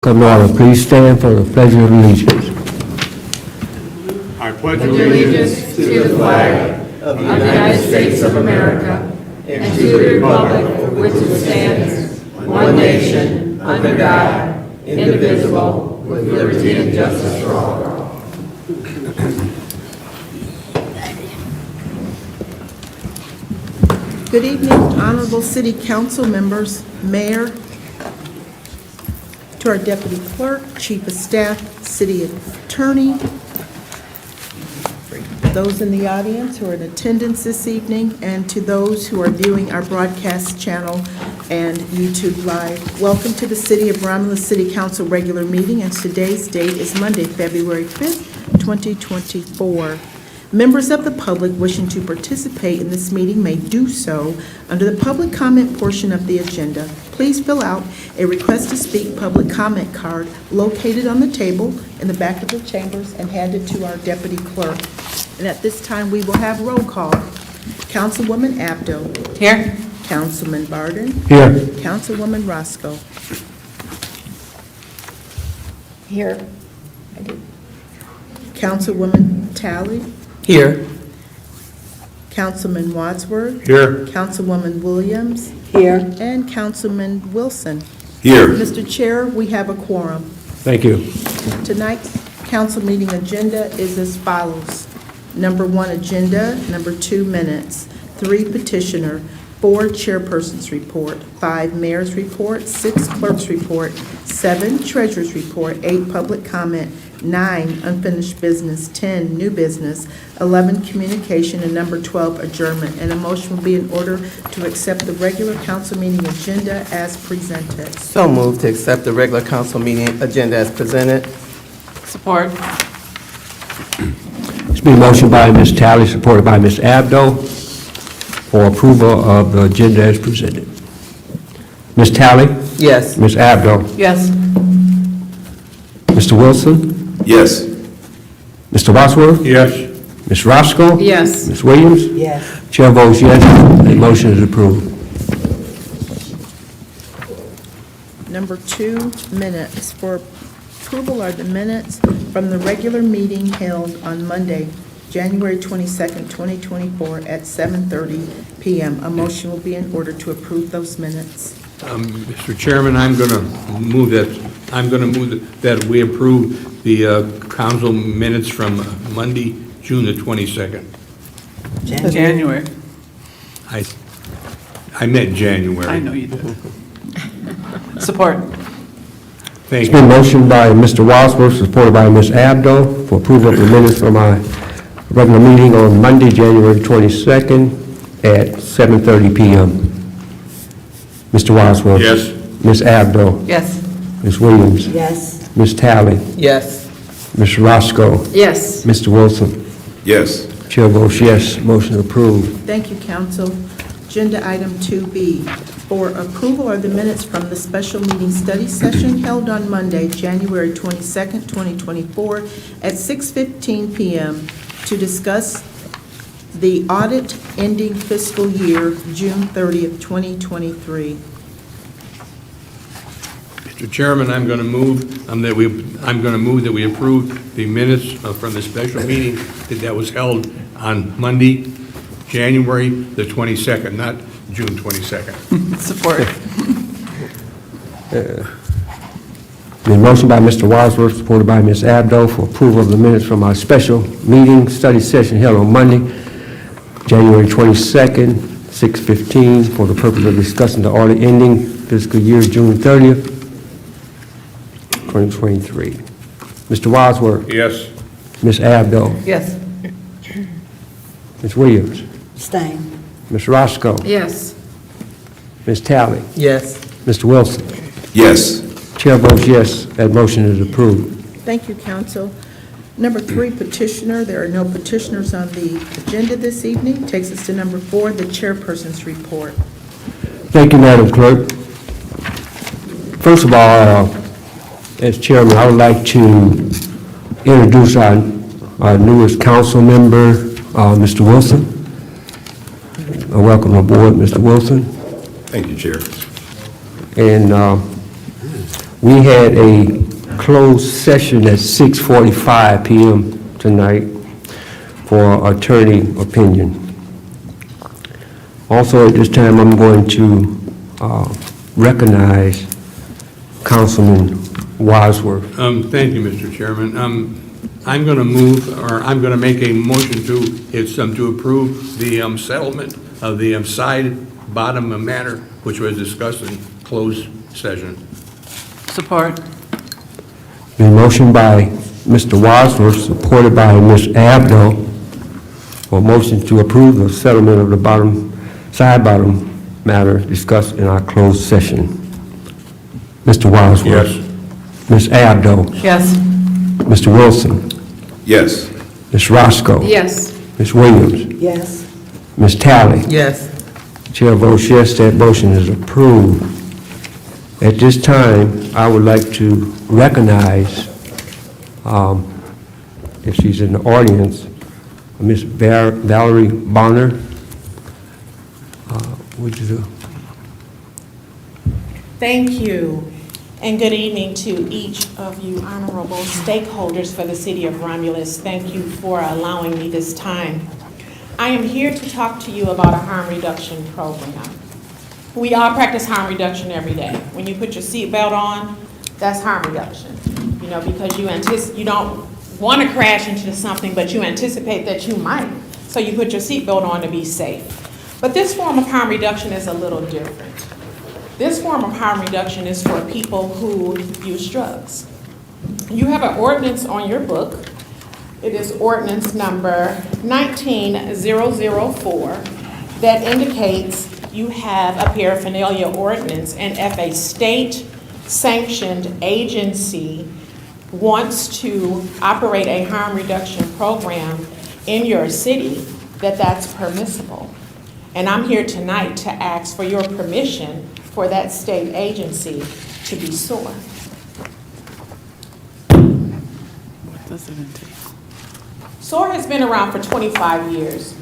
Come to order. Please stand for the Pledge of Allegiance. I pledge allegiance to the flag of the United States of America and to the republic for which it stands, one nation, under God, indivisible, with liberty and justice for all. Good evening, honorable city council members, mayor, to our deputy clerk, chief of staff, city attorney, those in the audience who are in attendance this evening, and to those who are viewing our broadcast channel and YouTube Live. Welcome to the City of Romulus City Council regular meeting, and today's date is Monday, February 5th, 2024. Members of the public wishing to participate in this meeting may do so under the public comment portion of the agenda. Please fill out a request to speak public comment card located on the table in the back of the chambers and hand it to our deputy clerk. And at this time, we will have roll call. Councilwoman Abdo. Here. Councilman Barden. Here. Councilwoman Roscoe. Here. Councilwoman Talley. Here. Councilman Wadsworth. Here. Councilwoman Williams. Here. And Councilman Wilson. Here. Mr. Chair, we have a quorum. Thank you. Tonight's council meeting agenda is as follows. Number 1, agenda. Number 2, minutes. 3, petitioner. 4, chairperson's report. 5, mayor's report. 6, clerk's report. 7, treasurer's report. 8, public comment. 9, unfinished business. 10, new business. 11, communication. And number 12, adjournment. And a motion will be in order to accept the regular council meeting agenda as presented. So moved to accept the regular council meeting agenda as presented. Support. It's been motioned by Ms. Talley, supported by Ms. Abdo, for approval of the agenda as presented. Ms. Talley? Yes. Ms. Abdo? Yes. Mr. Wilson? Yes. Mr. Wadsworth? Yes. Ms. Roscoe? Yes. Ms. Williams? Yes. Chair votes yes. The motion is approved. Number 2, minutes. For approval are the minutes from the regular meeting held on Monday, January 22nd, 2024 at 7:30 p.m. A motion will be in order to approve those minutes. Mr. Chairman, I'm going to move that we approve the council minutes from Monday, June the 22nd. January. I meant January. I know you did. Support. Thank It's been you. motioned by Mr. Wadsworth, supported by Ms. Abdo, for approval of the minutes from our regular meeting on Monday, January 22nd at 7:30 p.m. Mr. Wadsworth? Yes. Ms. Abdo? Yes. Ms. Williams? Yes. Ms. Talley? Yes. Ms. Roscoe? Yes. Mr. Wilson? Yes. Chair votes yes. Motion approved. Thank you, council. Agenda item 2B. For approval are the minutes from the special meeting study session held on Monday, January 22nd, 2024 at 6:15 p.m. to discuss the audit ending fiscal year June 30th, 2023. Mr. Chairman, I'm going to move that we approve the minutes from the special meeting that was held on Monday, January the 22nd, not June 22nd. Support. Been motioned by Mr. Wadsworth, supported by Ms. Abdo, for approval of the minutes from our special meeting study session held on Monday, January 22nd, 6:15, for the purpose of discussing the audit ending fiscal year June 30th, 2023. Mr. Wadsworth? Yes. Ms. Abdo? Yes. Ms. Williams? Abstain. Ms. Roscoe? Yes. Ms. Talley? Yes. Mr. Wilson? Yes. Chair votes yes. That motion is approved. Thank you, council. Number 3, petitioner. There are no petitioners on the agenda this evening. Takes us to number 4, the chairperson's report. Thank you, Madam Clerk. First of all, as chairman, I would like to introduce our newest council member, Mr. Wilson. Welcome aboard, Mr. Wilson. Thank you, Chair. And We had a closed session at 6:45 PM tonight for attorney opinion. Also, at this time, I'm going to recognize Councilman Wadsworth. Thank you, Mr. Chairman. I'm going to move, or I'm going to make a motion to approve the settlement of the side bottom matter, which was discussed in closed session. Support. Been motion by Mr. Wadsworth, supported by Ms. Abdo, for motion to approve the settlement of the side bottom matter discussed in our closed session. Mr. Wadsworth. Yes. Ms. Abdo. Yes. Mr. Wilson. Yes. Ms. Roscoe. Yes. Ms. Williams. Yes. Ms. Talley. Yes. Chair votes yes, that motion is approved. At this time, I would like to recognize, if she's in the audience, Ms. Valerie Bonner. Would you Thank you, and good evening to each of you honorable stakeholders for the City of Romulus. Thank you for allowing me this time. I am here to talk to you about a harm reduction program. We all practice harm reduction every day. When you put your seatbelt on, that's harm reduction. You know, because you don't want to crash into something, but you anticipate that you might. So you put your seatbelt on to be safe. But this form of harm reduction is a little different. This form of harm reduction is for people who use drugs. You have an ordinance on your book. It is ordinance number 19004 that indicates you have a paraphernalia ordinance, and if a state-sanctioned agency wants to operate a harm reduction program in your city, that's permissible. And I'm here tonight to ask for your permission for that state agency to be SOAR. What does it entail? SOAR has been around for 25 years.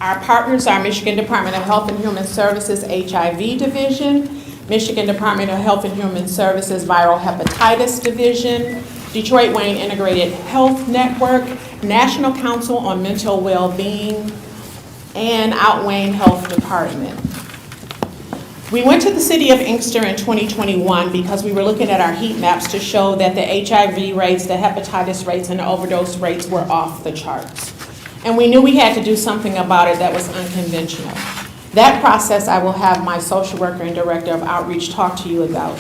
Our partners are Michigan Department of Health and Human Services HIV Division, Michigan Department of Health and Human Services Viral Hepatitis Division, Detroit Wayne Integrated Health Network, National Council on Mental Well-Being, and Outwayne Health Department. We went to the city of Inkster in 2021 because we were looking at our heat maps to show that the HIV rates, the hepatitis rates, and the overdose rates were off the charts. And we knew we had to do something about it that was unconventional. That process I will have my social worker and director of outreach talk to you about.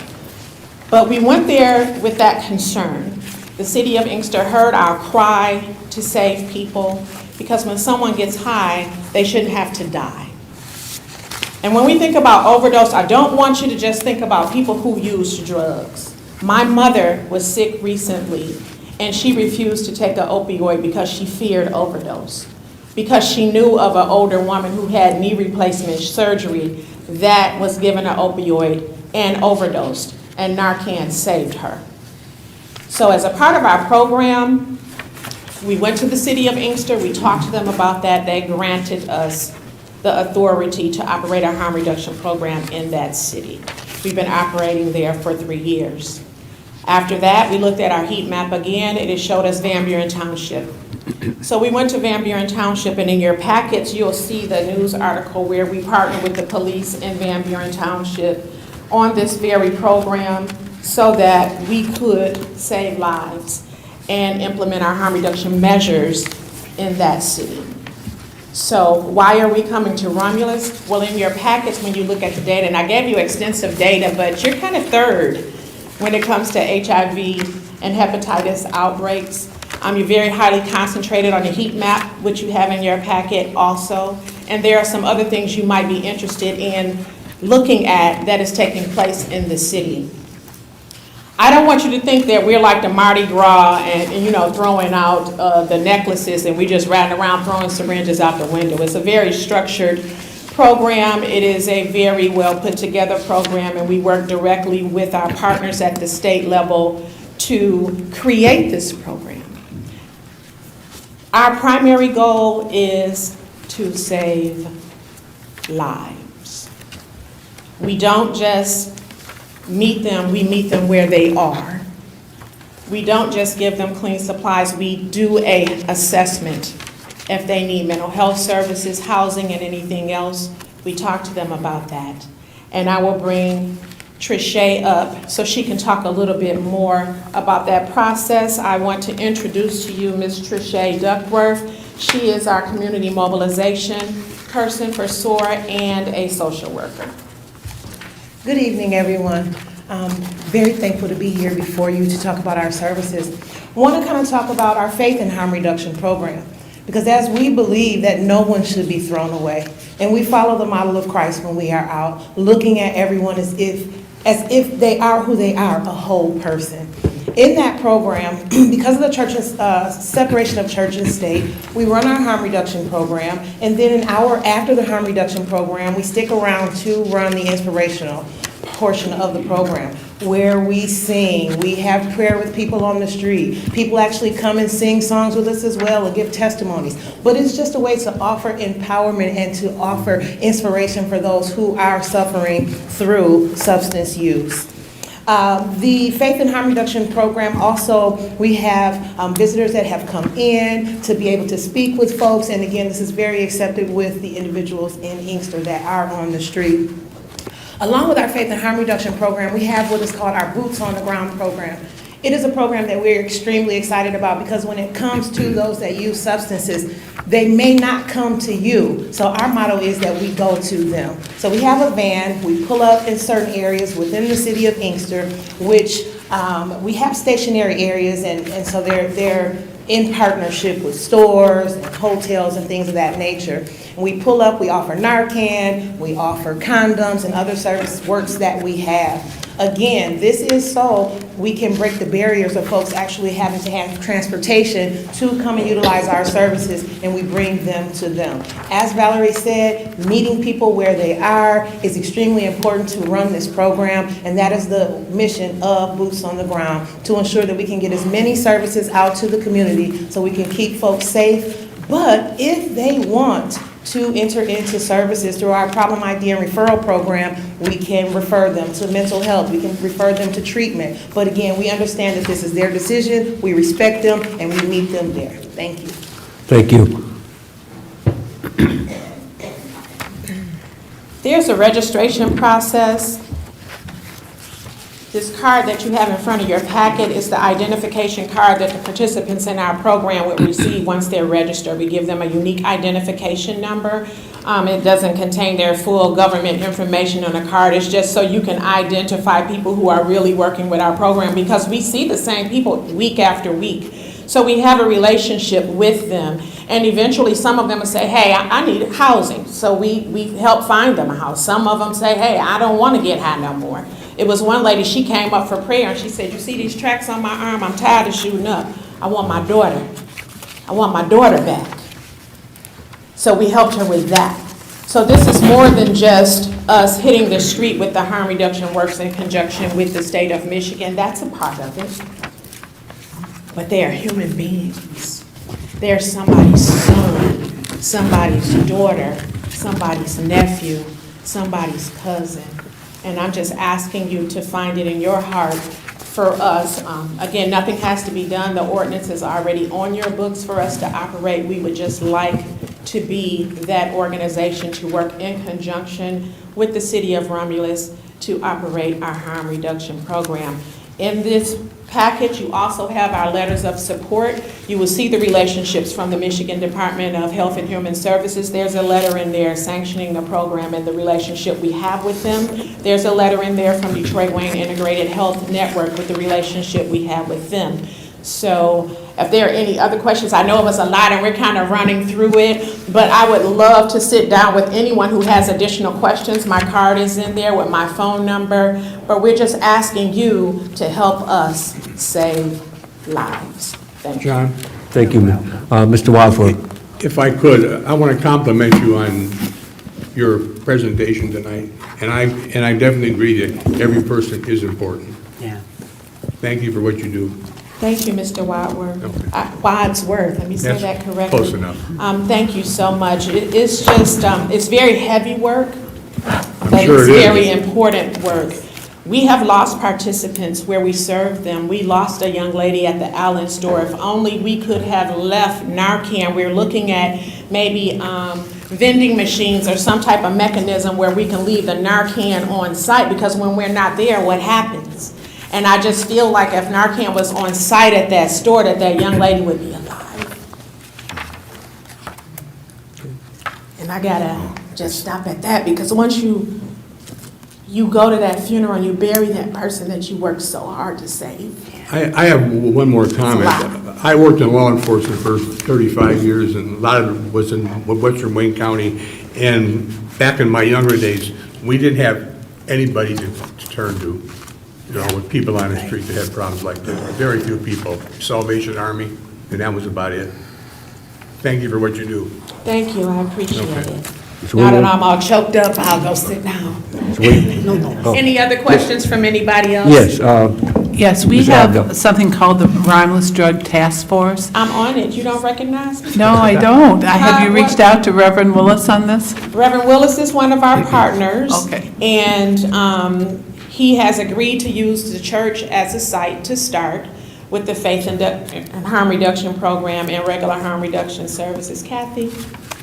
But we went there with that concern. The city of Inkster heard our cry to save people, because when someone gets high, they shouldn't have to die. And when we think about overdose, I don't want you to just think about people who use drugs. My mother was sick recently, and she refused to take an opioid because she feared overdose, because she knew of an older woman who had knee replacement surgery that was given an opioid and overdosed, and Narcan saved her. So as a part of our program, we went to the city of Inkster, we talked to them about that. They granted us the authority to operate our harm reduction program in that city. We've been operating there for 3 years. After that, we looked at our heat map again, and it showed us Van Buren Township. So we went to Van Buren Township, and in your packets, you'll see the news article where we partnered with the police in Van Buren Township on this very program so that we could save lives and implement our harm reduction measures in that city. So why are we coming to Romulus? Well, in your packets, when you look at the data, and I gave you extensive data, but you're kind of third when it comes to HIV and hepatitis outbreaks. You're very highly concentrated on the heat map, which you have in your packet also. And there are some other things you might be interested in looking at that is taking place in the city. I don't want you to think that we're like the Mardi Gras and you know, throwing out the necklaces and we just riding around throwing syringes out the window. It's a very structured program. It is a very well put together program, and we work directly with our partners at the state level to create this program. Our primary goal is to save lives. We don't just meet them, we meet them where they are. We don't just give them clean supplies, we do a assessment. If they need mental health services, housing, and anything else, we talk to them about that. And I will bring Trisha up so she can talk a little bit more about that process. I want to introduce to you Ms. Trisha Duckworth. She is our community mobilization person for SOAR and a social worker. Good evening, everyone. Very thankful to be here before you to talk about our services. I want to kind of talk about our faith and harm reduction program, because as we believe that no one should be thrown away, and we follow the model of Christ when we are out, looking at everyone as if they are who they are, a whole person. In that program, because of the church's separation of church and state, we run our harm reduction program, and then an hour after the harm reduction program, we stick around to run the inspirational portion of the program, where we sing, we have prayer with people on the street. People actually come and sing songs with us as well and give testimonies. But it's just a way to offer empowerment and to offer inspiration for those who are suffering through substance use. The Faith and Harm Reduction Program also, we have visitors that have come in to be able to speak with folks, and again, this is very accepted with the individuals in Inkster that are on the street. Along with our Faith and Harm Reduction Program, we have what is called our Boots on the Ground program. It is a program that we're extremely excited about, because when it comes to those that use substances, they may not come to you. So our motto is that we go to them. So we have a van, we pull up in certain areas within the city of Inkster, which we have stationary areas, and so they're in partnership with stores and hotels and things of that nature. And we pull up, we offer Narcan, we offer condoms and other service works that we have. Again, this is so we can break the barriers of folks actually having to have transportation to come and utilize our services, and we bring them to them. As Valerie said, meeting people where they are is extremely important to run this program, and that is the mission of Boots on the Ground, to ensure that we can get as many services out to the community so we can keep folks safe. But if they want to enter into services through our Problem ID and Referral Program, we can refer them to mental health, we can refer them to treatment. But again, we understand that this is their decision, we respect them, and we meet them there. Thank you. Thank you. There's a registration process. This card that you have in front of your packet is the identification card that the participants in our program would receive once they're registered. We give them a unique identification number. It doesn't contain their full government information on the card. It's just so you can identify people who are really working with our program, because we see the same people week after week. So we have a relationship with them, and eventually some of them will say, hey, I need housing. So we help find them a house. Some of them say, hey, I don't want to get high no more. It was one lady, she came up for prayer and she said, you see these tracks on my arm? I'm tired of shooting up. I want my daughter. I want my daughter back. So we helped her with that. So this is more than just us hitting the street with the harm reduction works in conjunction with the state of Michigan. That's a part of it. But they are human beings. They're somebody's son, somebody's daughter, somebody's nephew, somebody's cousin. And I'm just asking you to find it in your heart for us. Again, nothing has to be done. The ordinance is already on your books for us to operate. We would just like to be that organization to work in conjunction with the city of Romulus to operate our harm reduction program. In this package, you also have our letters of support. You will see the relationships from the Michigan Department of Health and Human Services. There's a letter in there sanctioning the program and the relationship we have with them. There's a letter in there from Detroit Wayne Integrated Health Network with the relationship we have with them. So if there are any other questions, I know it was a lot and we're kind of running through it, but I would love to sit down with anyone who has additional questions. My card is in there with my phone number, but we're just asking you to help us save lives. Thank you. John? Thank you, Mr. Wadsworth. If I could, I want to compliment you on your presentation tonight, and I definitely agree that every person is important. Yeah. Thank you for what you do. Thank you, Mr. Wadsworth. Okay. Wadsworth, let me say Yes, that correctly. close enough. Thank you so much. It's just, it's very heavy work, but sure it's it is. very important work. We have lost participants where we served them. We lost a young lady at the Allen store. If only we could have left Narcan. We're looking at maybe vending machines or some type of mechanism where we can leave the Narcan on site, because when we're not there, what happens? And I just feel like if Narcan was on site at that store, that young lady would be alive. And I gotta just stop at that, because once you go to that funeral and you bury that person that you worked so hard to save. I have one more comment. I worked in law enforcement for 35 years, and a lot of it was in Western Wayne County. And back in my younger days, we didn't have anybody to turn to, with people on the street that had problems like that. Very few people. Salvation Army, and that was about it. Thank you for what you do. Thank you, I appreciate Okay. it. Now that I'm all choked up, I'll go sit down. Any other questions from anybody else? Yes, Yes, we Ms. Abdo. have something called the Romulus Drug Task Force. I'm on it. You don't recognize me? No, I don't. Have you What? reached out to Reverend Willis on this? Reverend Willis is one of our partners. Okay. And he has agreed to use the church as a site to start with the Faith and Harm Reduction Program and regular harm reduction services. Kathy?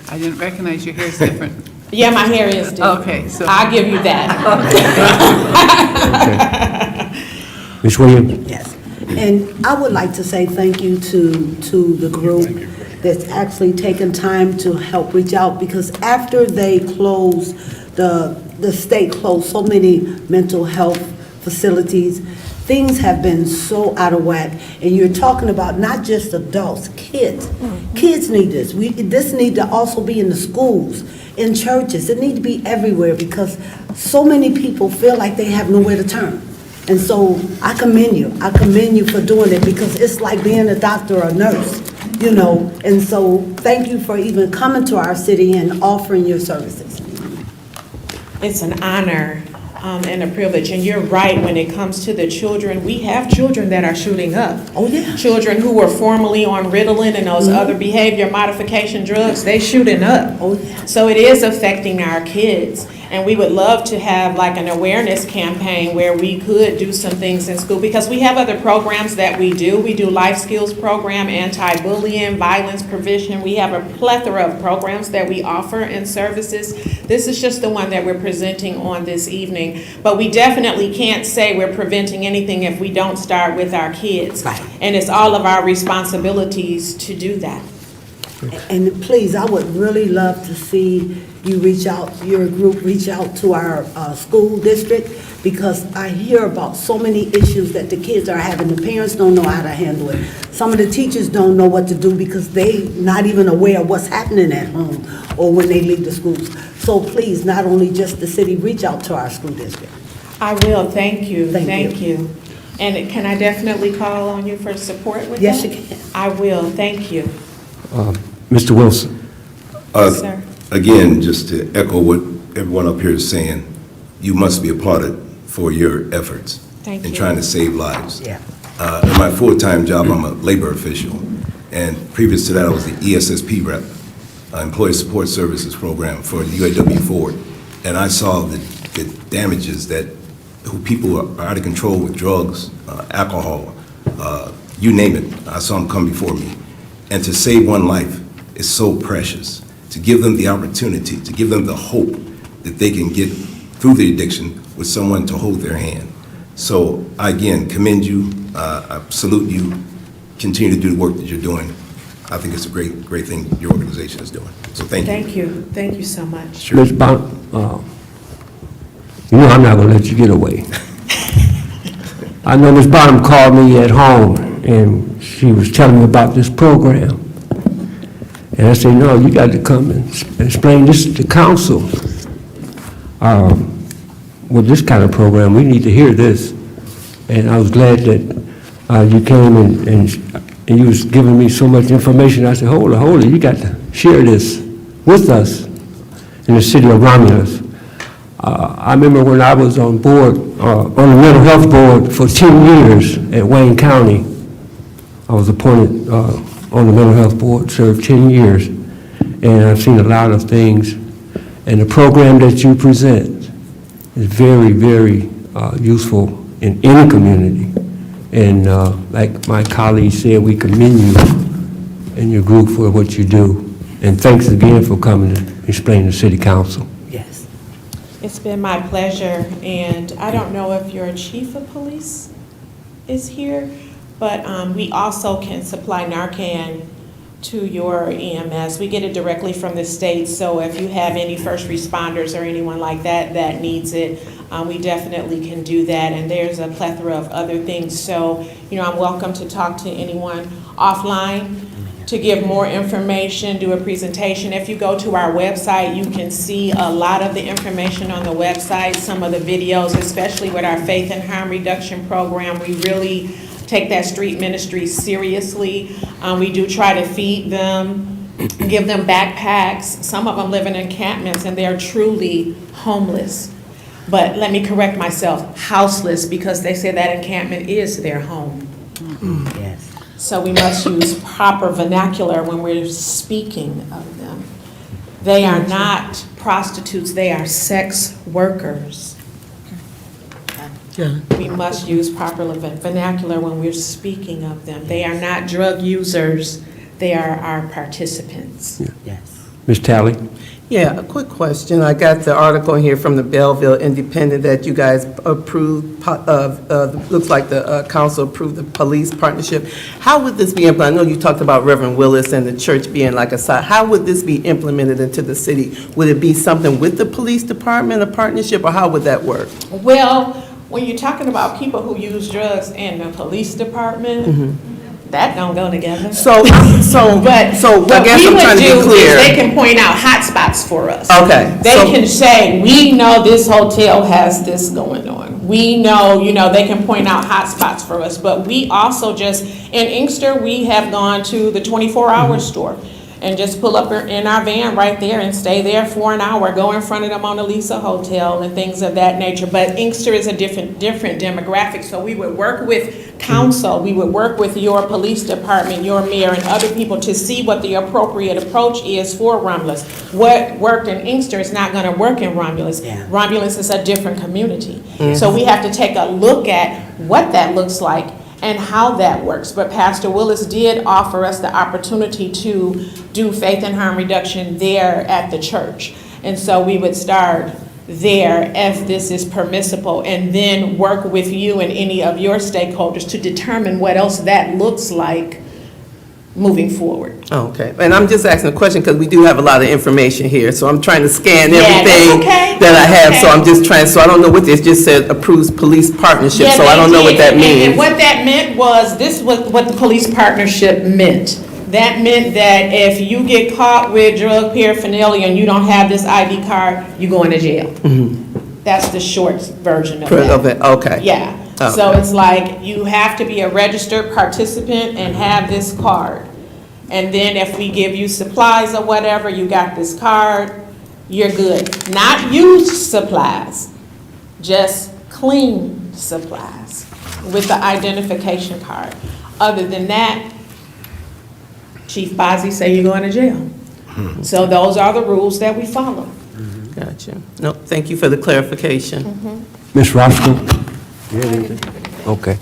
I didn't recognize your hair's different. Yeah, my hair is different. Okay, so. I'll give you that. Ms. Williams? Yes, and I would like to say thank you to the group that's actually taken time to help reach out, because after they closed, the state closed so many mental health facilities, things have been so out of whack, and you're talking about not just adults, kids. Kids need this. This need to also be in the schools, in churches. It need to be everywhere, because so many people feel like they have nowhere to turn. And so I commend you. I commend you for doing it, because it's like being a doctor or a nurse, And so thank you for even coming to our city and offering your services. It's an honor and a privilege. And you're right, when it comes to the children, we have children that are shooting up. Oh, yeah. Children who were formerly on Ritalin and those other behavior modification drugs, they shooting up. Oh, yeah. So it is affecting our kids. And we would love to have like an awareness campaign where we could do some things in school, because we have other programs that we do. We do life skills program, anti-bullying, violence prevention. We have a plethora of programs that we offer and services. This is just the one that we're presenting on this evening. But we definitely can't say we're preventing anything if we don't start with our kids. Right. And it's all of our responsibilities to do that. And please, I would really love to see you your group reach out to our school district, because I hear about so many issues that the kids are having. The parents don't know how to handle it. Some of the teachers don't know what to do, because they not even aware of what's happening at home or when they leave the schools. So please, not only just the city, reach out to our school district. I will, thank you. Thank you. And can I definitely call on you for support with that? Yes, you can. I will, thank you. Mr. Wilson? Sir. Again, just to echo what everyone up here is saying, you must be applauded for your efforts Thank in you. trying to save lives. Yeah. In my full-time job, I'm a labor official, and previous to that, I was the ESSP rep, Employee Support Services Program for UAW Ford, and I saw the damages that people are out of control with drugs, alcohol, you name it. I saw them come before me, and to save one life is so precious. To give them the opportunity, to give them the hope that they can get through the addiction with someone to hold their hand. So I, again, commend you, I salute you, continue to do the work that you're doing. I think it's a great, great thing your organization is doing. So thank you. Thank you so much. Ms. Bottom, I'm not gonna let you get away. I know Ms. Bottom called me at home, and she was telling me about this program. And I said, no, you got to come and explain this to council. With this kind of program, we need to hear this. And I was glad that you came and you was giving me so much information. I said, hold it, you got to share this with us in the city of Romulus. I remember when I was on board, on the mental health board for 10 years at Wayne County. I was appointed on the mental health board, served 10 years, and I've seen a lot of things. And the program that you present is very, very useful in any community. And like my colleague said, we commend you and your group for what you do. And thanks again for coming to explain to City Council. Yes. It's been my pleasure, and I don't know if your chief of police is here, but we also can supply Narcan to your EMS. We get it directly from the state, so if you have any first responders or anyone like that that needs it, we definitely can do that, and there's a plethora of other things. So, I'm welcome to talk to anyone offline to give more information, do a presentation. If you go to our website, you can see a lot of the information on the website, some of the videos, especially with our Faith and Harm Reduction Program. We really take that street ministry seriously. We do try to feed them, give them backpacks. Some of them live in encampments and they're truly homeless. But let me correct myself, houseless, because they say that encampment is their home. Yes. So we must use proper vernacular when we're speaking of them. They are not prostitutes, they are sex workers. We must use proper vernacular when we're speaking of them. They are not drug users, they are our participants. Yes. Ms. Talley? Yeah, a quick question. I got the article here from the Belleville Independent that you guys approved, looks like the council approved the police partnership. How would this be implemented? I know you talked about Reverend Willis and the church being like a side. How would this be implemented into the city? Would it be something with the police department, a partnership, or how would that work? Well, when you're talking about people who use drugs in the police department, that don't go together. So I guess I'm trying to be clear. They can point out hot spots for us. Okay. They can say, we know this hotel has this going on. We know, they can point out hot spots for us. But we also in Inkster, we have gone to the 24-hour store and just pull up in our van right there and stay there for an hour, go in front of the Mona Lisa Hotel and things of that nature. But Inkster is a different demographic, so we would work with council, we would work with your police department, your mayor, and other people to see what the appropriate approach is for Romulus. What worked in Inkster is not gonna work in Romulus. Yeah. Romulus is a different community. So we have to take a look at what that looks like and how that works. But Pastor Willis did offer us the opportunity to do faith and harm reduction there at the church. And so we would start there if this is permissible, and then work with you and any of your stakeholders to determine what else that looks like moving forward. Okay, and I'm just asking a question because we do have a lot of information here, so I'm trying to scan Yeah, everything that's okay. that I have, That's so I'm okay. just trying, so I don't know what this just said, approves police partnership, Yeah, so I they don't know what did. that And means. what that meant was, this was what the police partnership meant. That meant that if you get caught with drug paraphernalia and you don't have this ID card, you go into jail. That's the short version of that. Okay. Yeah, Oh, so okay. it's like, you have to be a registered participant and have this card. And then if we give you supplies or whatever, you got this card, you're good. Not used supplies, just clean supplies with the identification card. Other than that, Chief Bozzie say you're going to jail. So those are the rules that we follow. Gotcha. No, thank you for the clarification. Ms. Roscoe? You have anything? Okay.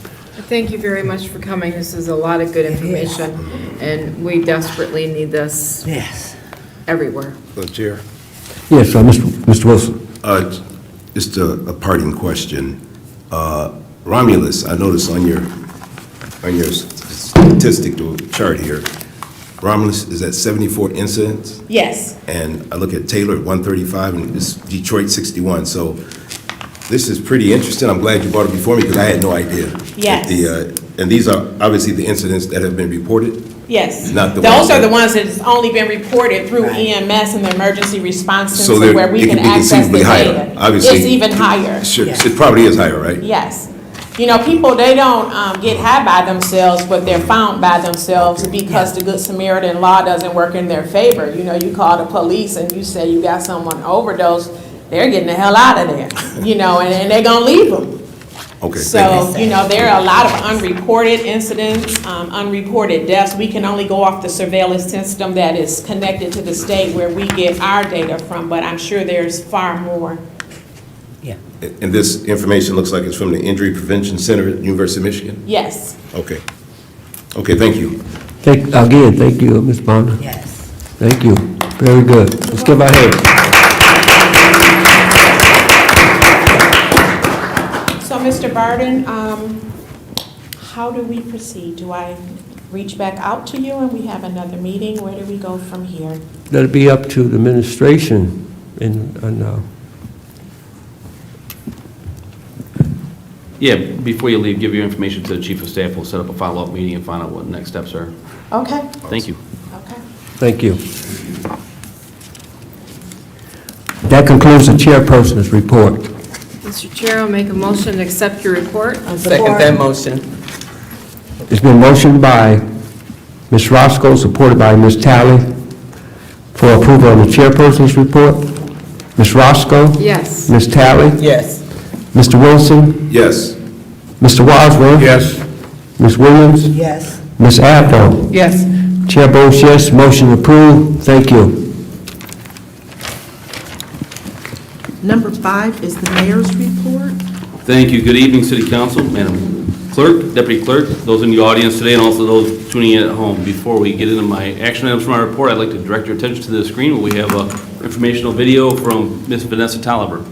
Thank you very much for coming. This is a lot of good information, and we desperately need this Yes. everywhere. Chair? Yes, Mr. Wilson. Just a parting question. Romulus, I noticed on your statistical chart here, Romulus is at 74 incidents, Yes. and I look at Taylor at 135, and it's Detroit 61. So this is pretty interesting. I'm glad you brought it before me because I had no idea. Yes. And these are obviously the incidents that have been reported? Yes. Not the Those ones are that- the ones that's only been reported through EMS and the emergency response So center where we it can could be access the conceivably higher, data. obviously. It's even higher. Sure, Yeah. it probably is higher, right? Yes. People, they don't get high by themselves, but they're found by themselves because the Good Samaritan law doesn't work in their favor. You call the police and you say you got someone overdose, they're getting the hell out of there, and they're gonna leave them. Okay, So, thank you. there are a lot of unreported incidents, unreported deaths. We can only go off the surveillance system that is connected to the state where we get our data from, but I'm sure there's far more Yeah. And this information looks like it's from the Injury Prevention Center at University of Michigan? Yes. Okay. Okay, thank you. Thank you, Ms. Bonner. Yes. Thank you. Very good. Let's give our hand. So, Mr. Barden, how do we proceed? Do I reach back out to you and we have another meeting? Where do we go from here? That'll be up to the administration and Yeah, before you leave, give your information to the chief of staff. We'll set up a follow-up meeting and find out what next steps are. Okay. Thank you. Okay. thank you. That concludes the chairperson's report. Mr. Chair, I'll make a motion to accept your report. Second that motion. It's been motioned by Ms. Roscoe, supported by Ms. Talley, for approval of the chairperson's report. Ms. Roscoe? Yes. Ms. Talley? Yes. Mr. Wilson? Yes. Mr. Wadsworth? Yes. Ms. Williams? Yes. Ms. Abdo? Yes. Chair votes yes, motion approved. Thank you. Number 5 is the mayor's report. Thank you. Good evening, City Council, Madam Clerk, Deputy Clerk, those in the audience today, and also those tuning in at home. Before we get into my action items from my report, I'd like to direct your attention to the screen where we have an informational video from Ms. Vanessa Tolliver.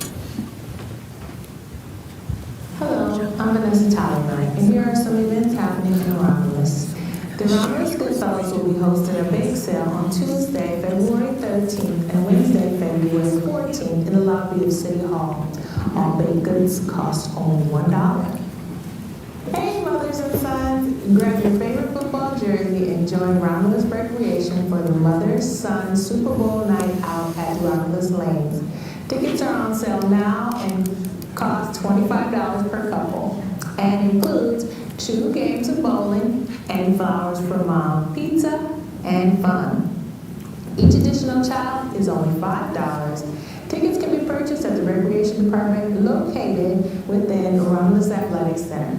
Hello, I'm Vanessa Tolliver, and here are some events happening in Romulus. The Romulus Goodfellows will be hosting a bake sale on Tuesday, February 13th, and Wednesday, February 14th, in the lobby of City Hall. All baked goods cost only $1. Hey, mothers and sons, grab your favorite football jersey and join Romulus Recreation for the Mother-Son Super Bowl night out at Romulus Lanes. Tickets are on sale now and cost $25 per couple, and includes 2 games of bowling and Flowers for Mom pizza and fun. Each additional child is only $5. Tickets can be purchased at the Recreation Department located within Romulus Athletic Center.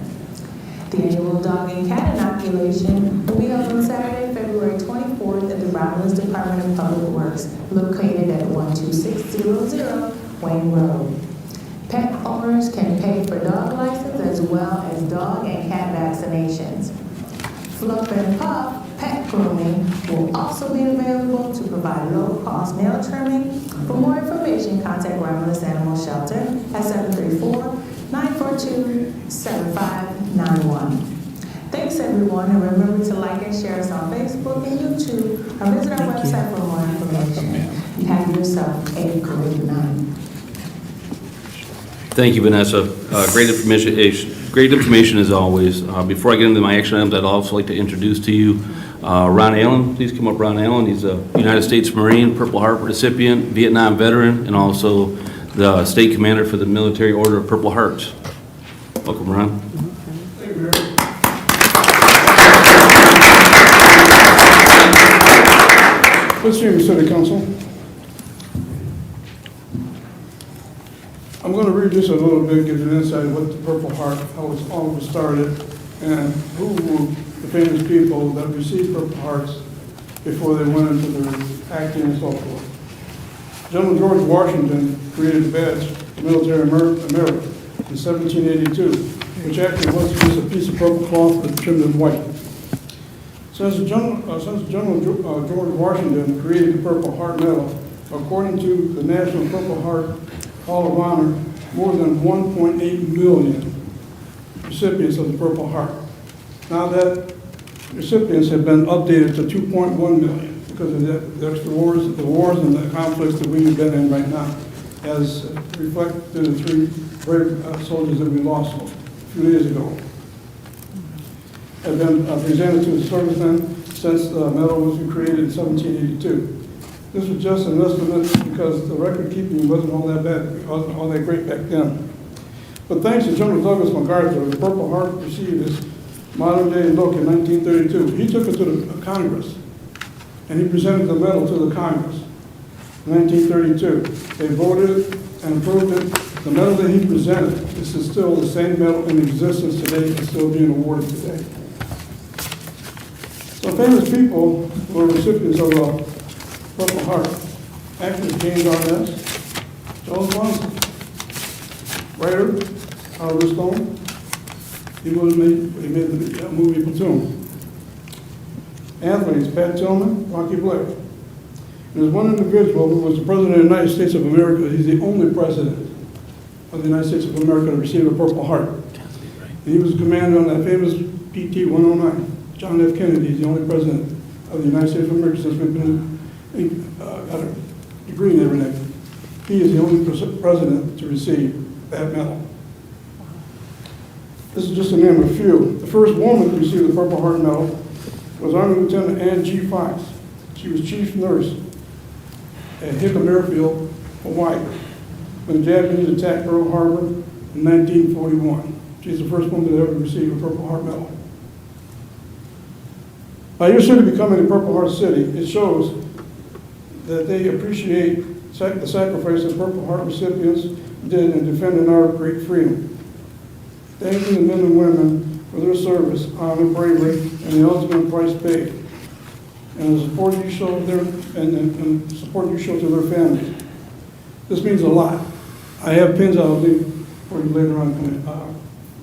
The annual dog and cat inoculation will be held on Saturday, February 24th at the Romulus Department of Public Works, located at 12600 Wayne Road. Pet owners can pay for dog license as well as dog and cat vaccinations. Fluff and Puff pet grooming will also be available to provide low-cost nail trimming. For more information, contact Romulus Animal Shelter at 734-942-7591. Thanks, everyone, and remember to like and share us on Facebook and YouTube, or visit our website for more information. Have yourself a great night. Thank you, Vanessa. Great information as always. Before I get into my action items, I'd also like to introduce to you Ron Allen. Please come up, Ron Allen. He's a United States Marine, Purple Heart recipient, Vietnam veteran, and also the state commander for the Military Order of Purple Heart. Welcome, Ron. Thank you, Mayor. Let's hear the City Council. I'm going to read this a little bit, give you an insight of what the Purple Heart, how it's all started, and who were the famous people that received Purple Hearts before they went into their acting and so forth. General George Washington created the badge, the Military America, in 1782, which actually was just a piece of purple cloth that trimmed in white. Since General George Washington created the Purple Heart Medal, according to the National Purple Heart Hall of Honor, more than 1.8 million recipients of the Purple Heart. Now that recipients have been updated to 2.1 million because of the extra wars and the conflicts that we've been in right now, as reflected in the 3 brave soldiers that we lost a few days ago. Have been presented to the servicemen since the medal was created in 1782. This was just an estimate because the record keeping wasn't all that bad, wasn't all that great back then. But thanks to General Douglas MacArthur, the Purple Heart received this modern day look in 1932. He took it to the Congress, and he presented the medal to the Congress in 1932. They voted and approved it. The medal that he presented, this is still the same medal in existence today and still being awarded today. So famous people were recipients of the Purple Heart. Actually, James Arness, Charles Bronson, Writer, Oliver Stone. He made the movie Platoon. Athletes, Pat Tillman, Rocky Blair. And there's one individual who was the President of the United States of America. He's the only President of the United States of America to receive a Purple Heart. And he was commander on that famous PT 109. John F. Kennedy is the only President of the United States of America since we've been got a degree and everything. He is the only president to receive that medal. This is just to name a few. The first woman to receive the Purple Heart Medal was Army Lieutenant Ann G. Fox. She was chief nurse at Hickam Airfield, Hawaii, when the Japanese attacked Pearl Harbor in 1941. She's the first woman to ever receive a Purple Heart Medal. By your city becoming a Purple Heart City, it shows that they appreciate the sacrifice that Purple Heart recipients did in defending our great freedom. Thanking the men and women for their service, honor, bravery, and the ultimate price paid, and the support you show and support you show to their families. This means a lot. I have pins I'll leave for you later on,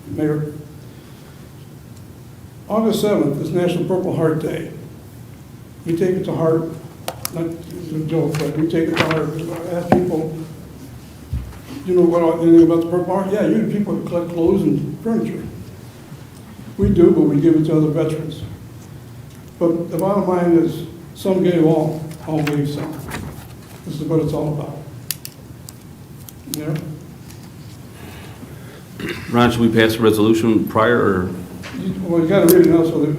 Mayor. August 7th is National Purple Heart Day. We take it to heart, not as a joke, but we take it to heart. I ask people, you know anything about the Purple Heart? Yeah, you people collect clothes and furniture. We do, but we give it to other veterans. But the bottom line is, some gave all gave some. This is what it's all about. Yeah? Ron, should we pass a resolution prior, or? Well, you gotta read it now, so the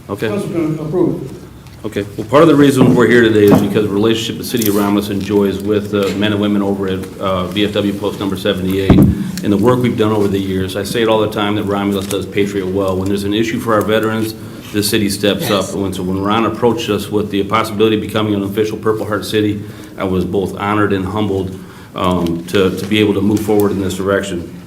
Okay. council can approve it. Okay, well, part of the reason we're here today is because of the relationship the city of Romulus enjoys with the men and women over at VFW Post number 78 and the work we've done over the years. I say it all the time that Romulus does Patriot well. When there's an issue for our veterans, the city steps up. And so when Ron approached us with the possibility of becoming an official Purple Heart City, I was both honored and humbled to be able to move forward in this direction.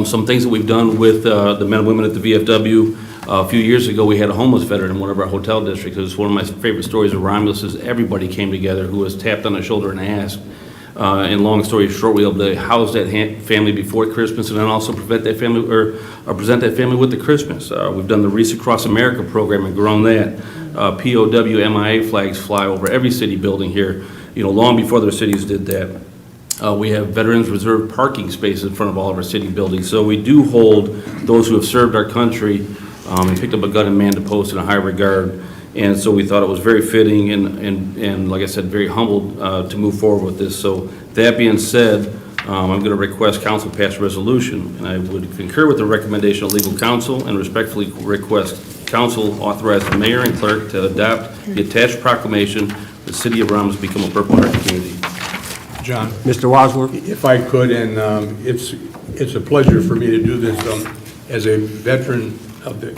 Some things that we've done with the men and women at the VFW. A few years ago, we had a homeless veteran in one of our hotel districts. It was one of my favorite stories of Romulus is everybody came together who was tapped on the shoulder and asked. And long story short, we were able to house that family before Christmas and then also present that family with the Christmas. We've done the Wreaths Across America program and grown that. POW MIA flags fly over every city building here, long before other cities did that. We have veterans reserved parking spaces in front of all of our city buildings. So we do hold those who have served our country and picked up a gun and manned a post in a high regard. And so we thought it was very fitting and like I said, very humbled to move forward with this. So that being said, I'm going to request council pass a resolution. And I would concur with the recommendation of legal counsel and respectfully request council authorize the mayor and clerk to adopt the attached proclamation, the city of Romulus become a Purple Heart community. John? Mr. Wadsworth? If I could, and it's a pleasure for me to do this as a veteran of the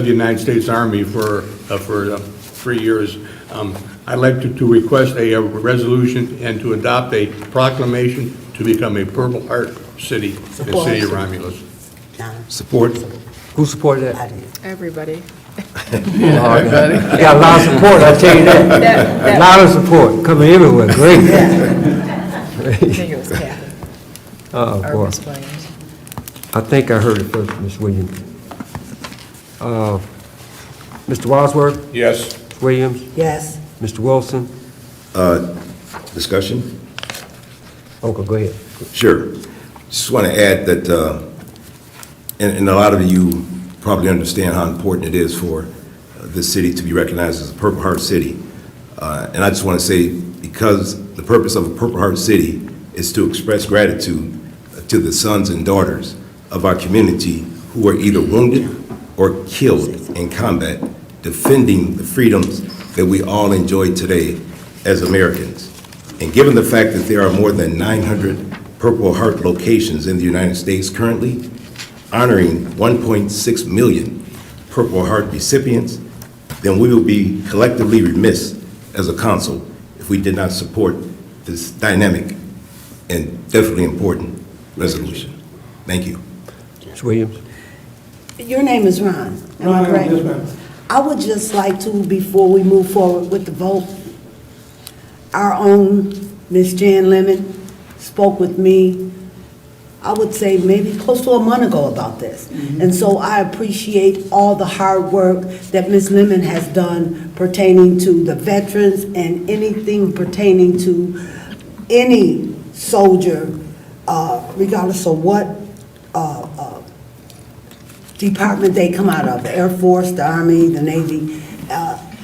United States Army for 3 years. I'd like to request a resolution and to adopt a proclamation to become a Purple Heart City, the city of Romulus. Support. Who supported that? Everybody. Got a lot of support, I'll tell you that. A lot of support coming everywhere, great. I think it was Kathy. Oh, Or boy. Ms. Williams. I think I heard it first, Ms. Williams. Mr. Wadsworth? Yes. Ms. Williams? Yes. Mr. Wilson? Discussion? Okay, go ahead. Sure. Just want to add that, and a lot of you probably understand how important it is for this city to be recognized as a Purple Heart City. And I just want to say, because the purpose of a Purple Heart City is to express gratitude to the sons and daughters of our community who were either wounded or killed in combat, defending the freedoms that we all enjoy today as Americans. And given the fact that there are more than 900 Purple Heart locations in the United States currently, honoring 1.6 million Purple Heart recipients, then we will be collectively remiss as a council if we did not support this dynamic and definitely important resolution. Thank you. Ms. Williams? Your name is Ron, am I Ron, correct? yes, ma'am. I would just like to, before we move forward with the vote, our own Ms. Jan Lemon spoke with me, I would say maybe close to a month ago about this. And so I appreciate all the hard work that Ms. Lemon has done pertaining to the veterans and anything pertaining to any soldier, regardless of what department they come out of, the Air Force, the Army, the Navy.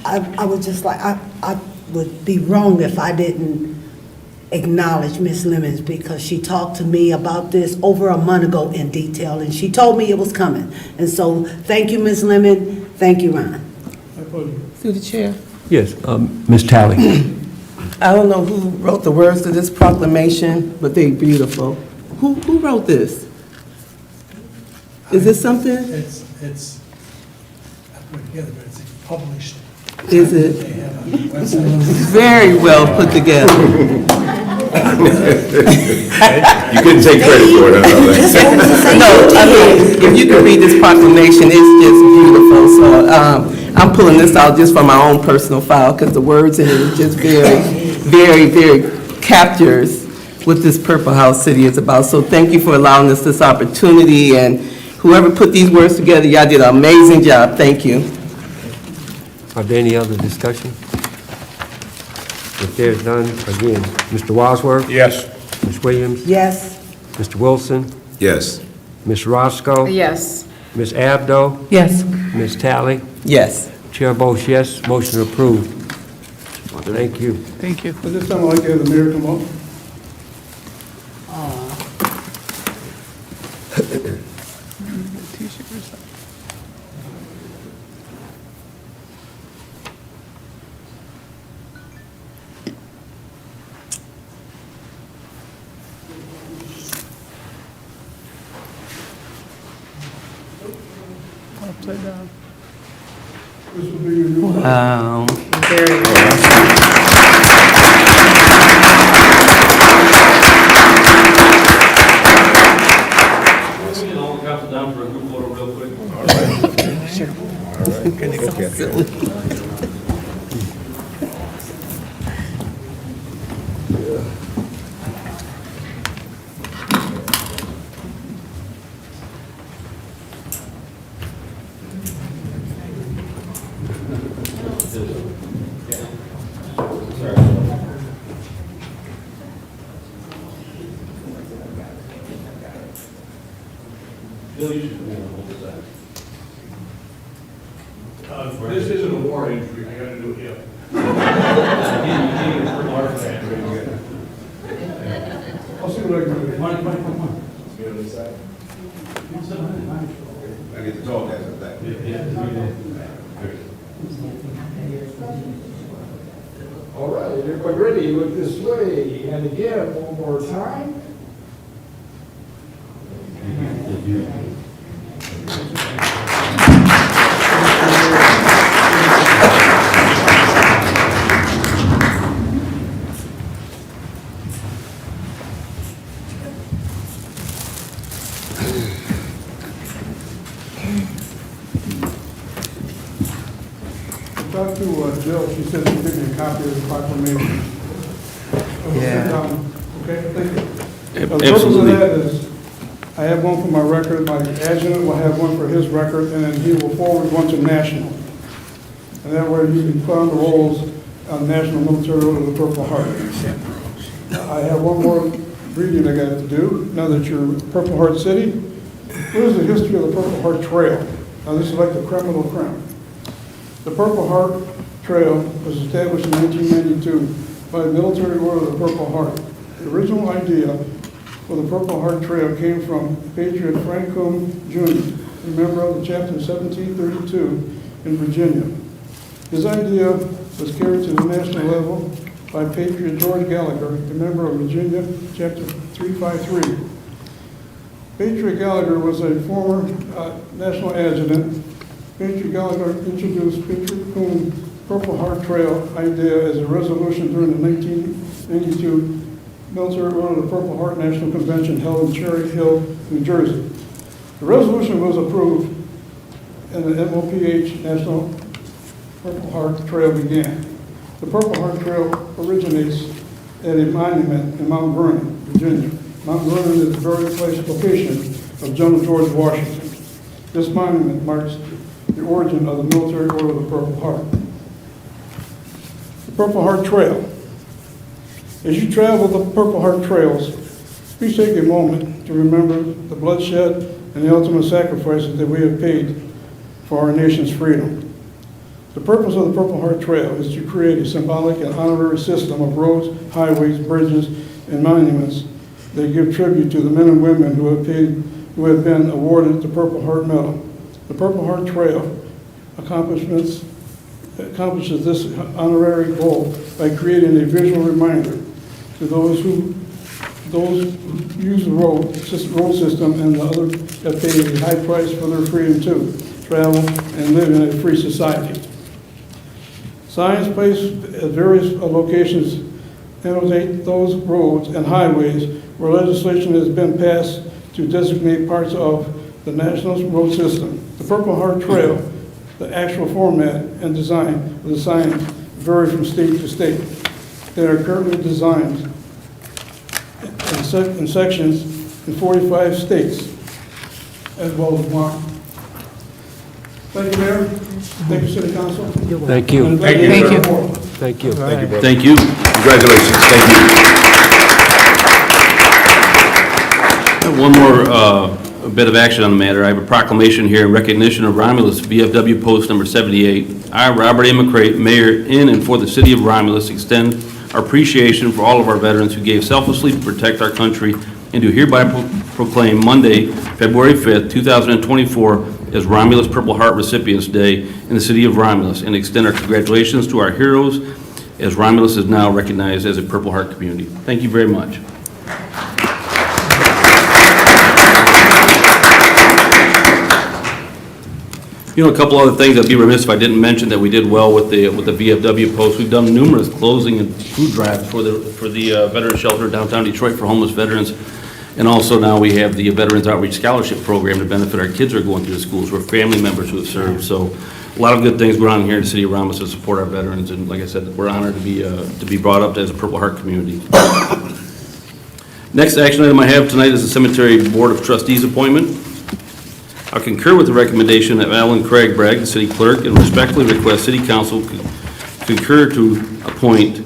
I would just like, I would be wrong if I didn't acknowledge Ms. Lemons, because she talked to me about this over a month ago in detail, and she told me it was coming. And so, thank you, Ms. Lemon. Thank you, Ron. My pleasure. Through the chair. Yes, Ms. Talley. I don't know who wrote the words to this proclamation, but they're beautiful. Who wrote this? Is this something? It's, I put it together, but it's published. Is it? They have a website. Very well put together. You couldn't take credit for it, I know that. No, I mean, if you can read this proclamation, it's just beautiful. So I'm pulling this out just for my own personal file, because the words in it is just very captures what this Purple House City is about. So thank you for allowing us this opportunity, and whoever put these words together, y'all did an amazing job. Thank you. Are there any other discussion? If there's none, again, Mr. Wadsworth? Yes. Ms. Williams? Yes. Mr. Wilson? Yes. Ms. Roscoe? Yes. Ms. Abdo? Yes. Ms. Talley? Yes. Chair votes yes, motion approved. Thank you. Thank you. At this time, I'd like to have the mayor come up. This will be your new. Wow. All the council down for a group photo real quick. This isn't a war entry, I gotta do it here. I'll see what I can do. Come on. I get to talk after that. All right, everybody ready? Look this way. And again, one more time. Talk to Jill, she said she'd give me a copy of the proclamation. Yeah. Okay, thank you. Yep, The purpose of absolutely. that is, I have one for my record, my adjutant will have one for his record, and then he will forward one to national. And that way you can put on the rolls on National Military Order of the Purple Heart. I have one more reading I got to do, now that you're Purple Heart City. What is the history of the Purple Heart Trail? Now, this is like the creme of the creme. The Purple Heart Trail was established in 1992 by the Military Order of the Purple Heart. The original idea for the Purple Heart Trail came from Patriot Frank Coombe Jr., a member of the Chapter 1732 in Virginia. His idea was carried to the national level by Patriot George Gallagher, a member of Virginia Chapter 353. Patriot Gallagher was a former national adjutant. Patriot Gallagher introduced Patriot Coombe's Purple Heart Trail idea as a resolution during the 1992 Military Order of the Purple Heart National Convention held in Cherry Hill, New Jersey. The resolution was approved and the MOPH National Purple Heart Trail began. The Purple Heart Trail originates at a monument in Mount Vernon, Virginia. Mount Vernon is the birthplace location of General George Washington. This monument marks the origin of the Military Order of the Purple Heart. The Purple Heart Trail. As you travel the Purple Heart trails, please take a moment to remember the bloodshed and the ultimate sacrifices that we have paid for our nation's freedom. The purpose of the Purple Heart Trail is to create a symbolic and honorary system of roads, highways, bridges, and monuments that give tribute to the men and women who have been awarded the Purple Heart Medal. The Purple Heart Trail accomplishes this honorary goal by creating a visual reminder to those who use the road system and the others have paid a high price for their freedom to travel and live in a free society. Signs placed at various locations annotate those roads and highways where legislation has been passed to designate parts of the national road system. The Purple Heart Trail, the actual format and design of the signs vary from state to state. They are currently designed in sections in 45 states, as well as one. Thank you, Mayor. Thank you, City Council. Thank you. Thank you. Thank you. Thank you. Congratulations. Thank you. One more bit of action on the matter. I have a proclamation here in recognition of Romulus, VFW Post number 78. I, Robert A. McCray, Mayor in and for the City of Romulus, extend our appreciation for all of our veterans who gave selflessly to protect our country, and do hereby proclaim Monday, February 5th, 2024, as Romulus Purple Heart Recipients Day in the City of Romulus, and extend our congratulations to our heroes, as Romulus is now recognized as a Purple Heart community. Thank you very much. You know, a couple other things, I'd be remiss if I didn't mention that we did well with the VFW Post. We've done numerous closing and food drives for the Veteran Shelter downtown Detroit for homeless veterans. And also now we have the Veterans Outreach Scholarship Program to benefit our kids who are going through the schools. We're family members who have served. So a lot of good things going on here in the City of Romulus to support our veterans. And like I said, we're honored to be brought up as a Purple Heart community. Next action item I have tonight is the Cemetery Board of Trustees appointment. I concur with the recommendation of Alan Craig Bragg, the city clerk, and respectfully request City Council concur to appoint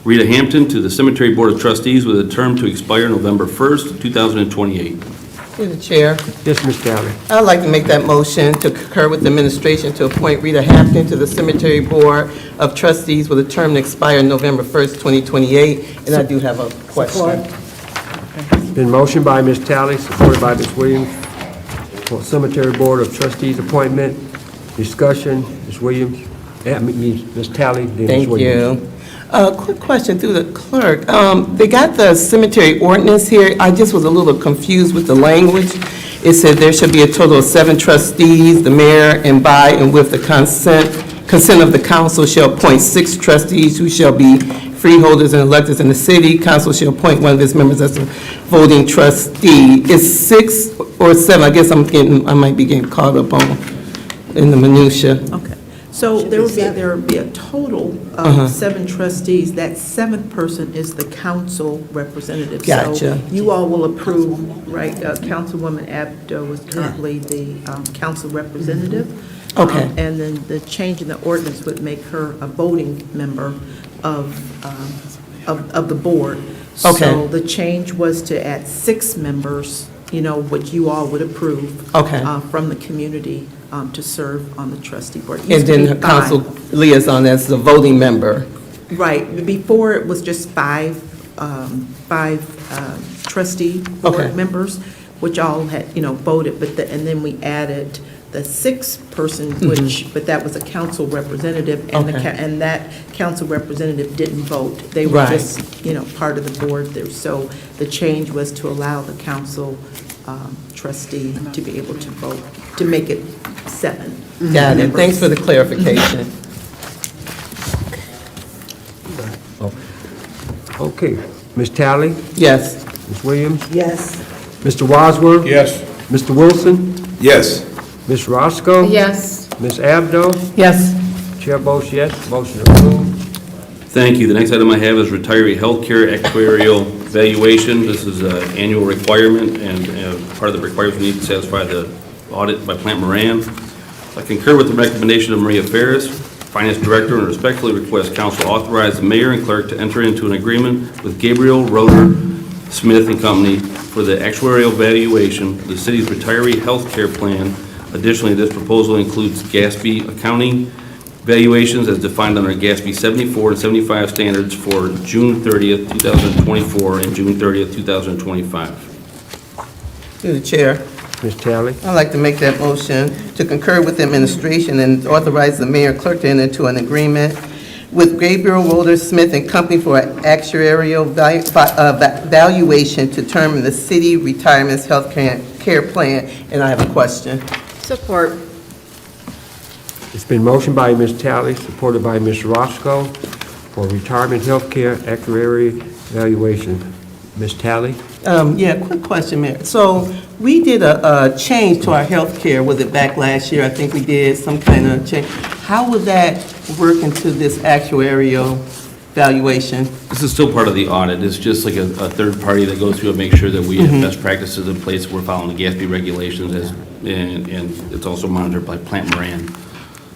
Rita Hampton to the Cemetery Board of Trustees with a term to expire November 1st, 2028. Through the chair, Yes, Ms. Talley. I'd like to make that motion to concur with the administration to appoint Rita Hampton to the Cemetery Board of Trustees with a term to expire November 1st, 2028. And I do have a question. Been motioned by Ms. Talley, supported by Ms. Williams, for Cemetery Board of Trustees appointment. Discussion, Ms. Williams, Ms. Talley, then Ms. Thank Williams. you. Quick question through the clerk. They got the cemetery ordinance here. I just was a little confused with the language. It said there should be a total of 7 trustees. The mayor, and by and with the consent of the council, shall appoint 6 trustees who shall be freeholders and electors in the city. Council shall appoint one of its members as a voting trustee. Is 6 or 7? I guess I might be getting caught up on in the minutia. Okay. So there would be a total of 7 trustees. That 7th person is the council representative. Gotcha. So you all will approve, right? Councilwoman Abdo is currently the council representative. Okay. And then the change in the ordinance would make her a voting member of the board. Okay. So the change was to add 6 members, you know, what you all would approve. Okay. From the community to serve on the trustee board. It And used to then be the 5. council liaison as the voting member. Right, before it was just 5 trustee Okay. board members, which all had, you know, voted, and then we added the 6th person, but that was a council representative, and Okay. and that council representative didn't vote. They were Right. just, you know, part of the board there. So the change was to allow the council trustee to be able to vote, to make it 7. Got it. Thanks for the clarification. Okay. Ms. Talley, Yes. Ms. Williams, Yes. Mr. Wadsworth, Yes. Mr. Wilson, Yes. Ms. Roscoe, Yes. Ms. Abdo, Yes. Chair votes yes, motion approved. Thank you. The next item I have is retiree healthcare actuarial valuation. This is an annual requirement, and part of the requirements we need to satisfy the audit by Plant Moran. I concur with the recommendation of Maria Ferris, Finance Director, and respectfully request council authorize the mayor and clerk to enter into an agreement with Gabriel Roeder Smith and Company for the actuarial valuation of the city's retiree health care plan. Additionally, this proposal includes GASB accounting valuations as defined under GASB 74 and 75 standards for June 30th, 2024 and June 30th, 2025. Through the chair, Ms. Talley? I'd like to make that motion to concur with the administration and authorize the mayor and clerk to enter into an agreement with Gabriel Roeder Smith and Company for actuarial valuation to determine the city retirement's health care plan. And I have a question. Support. It's been motioned by Ms. Talley, supported by Ms. Roscoe, for retirement health care actuary evaluation. Ms. Talley? Yeah, quick question, Mayor. So we did a change to our health care, was it back last year? I think we did some kind of change. How would that work into this actuarial valuation? This is still part of the audit. It's just like a third party that goes through and makes sure that we have best practices in place. We're following the GASB regulations, and it's also monitored by Plant Moran.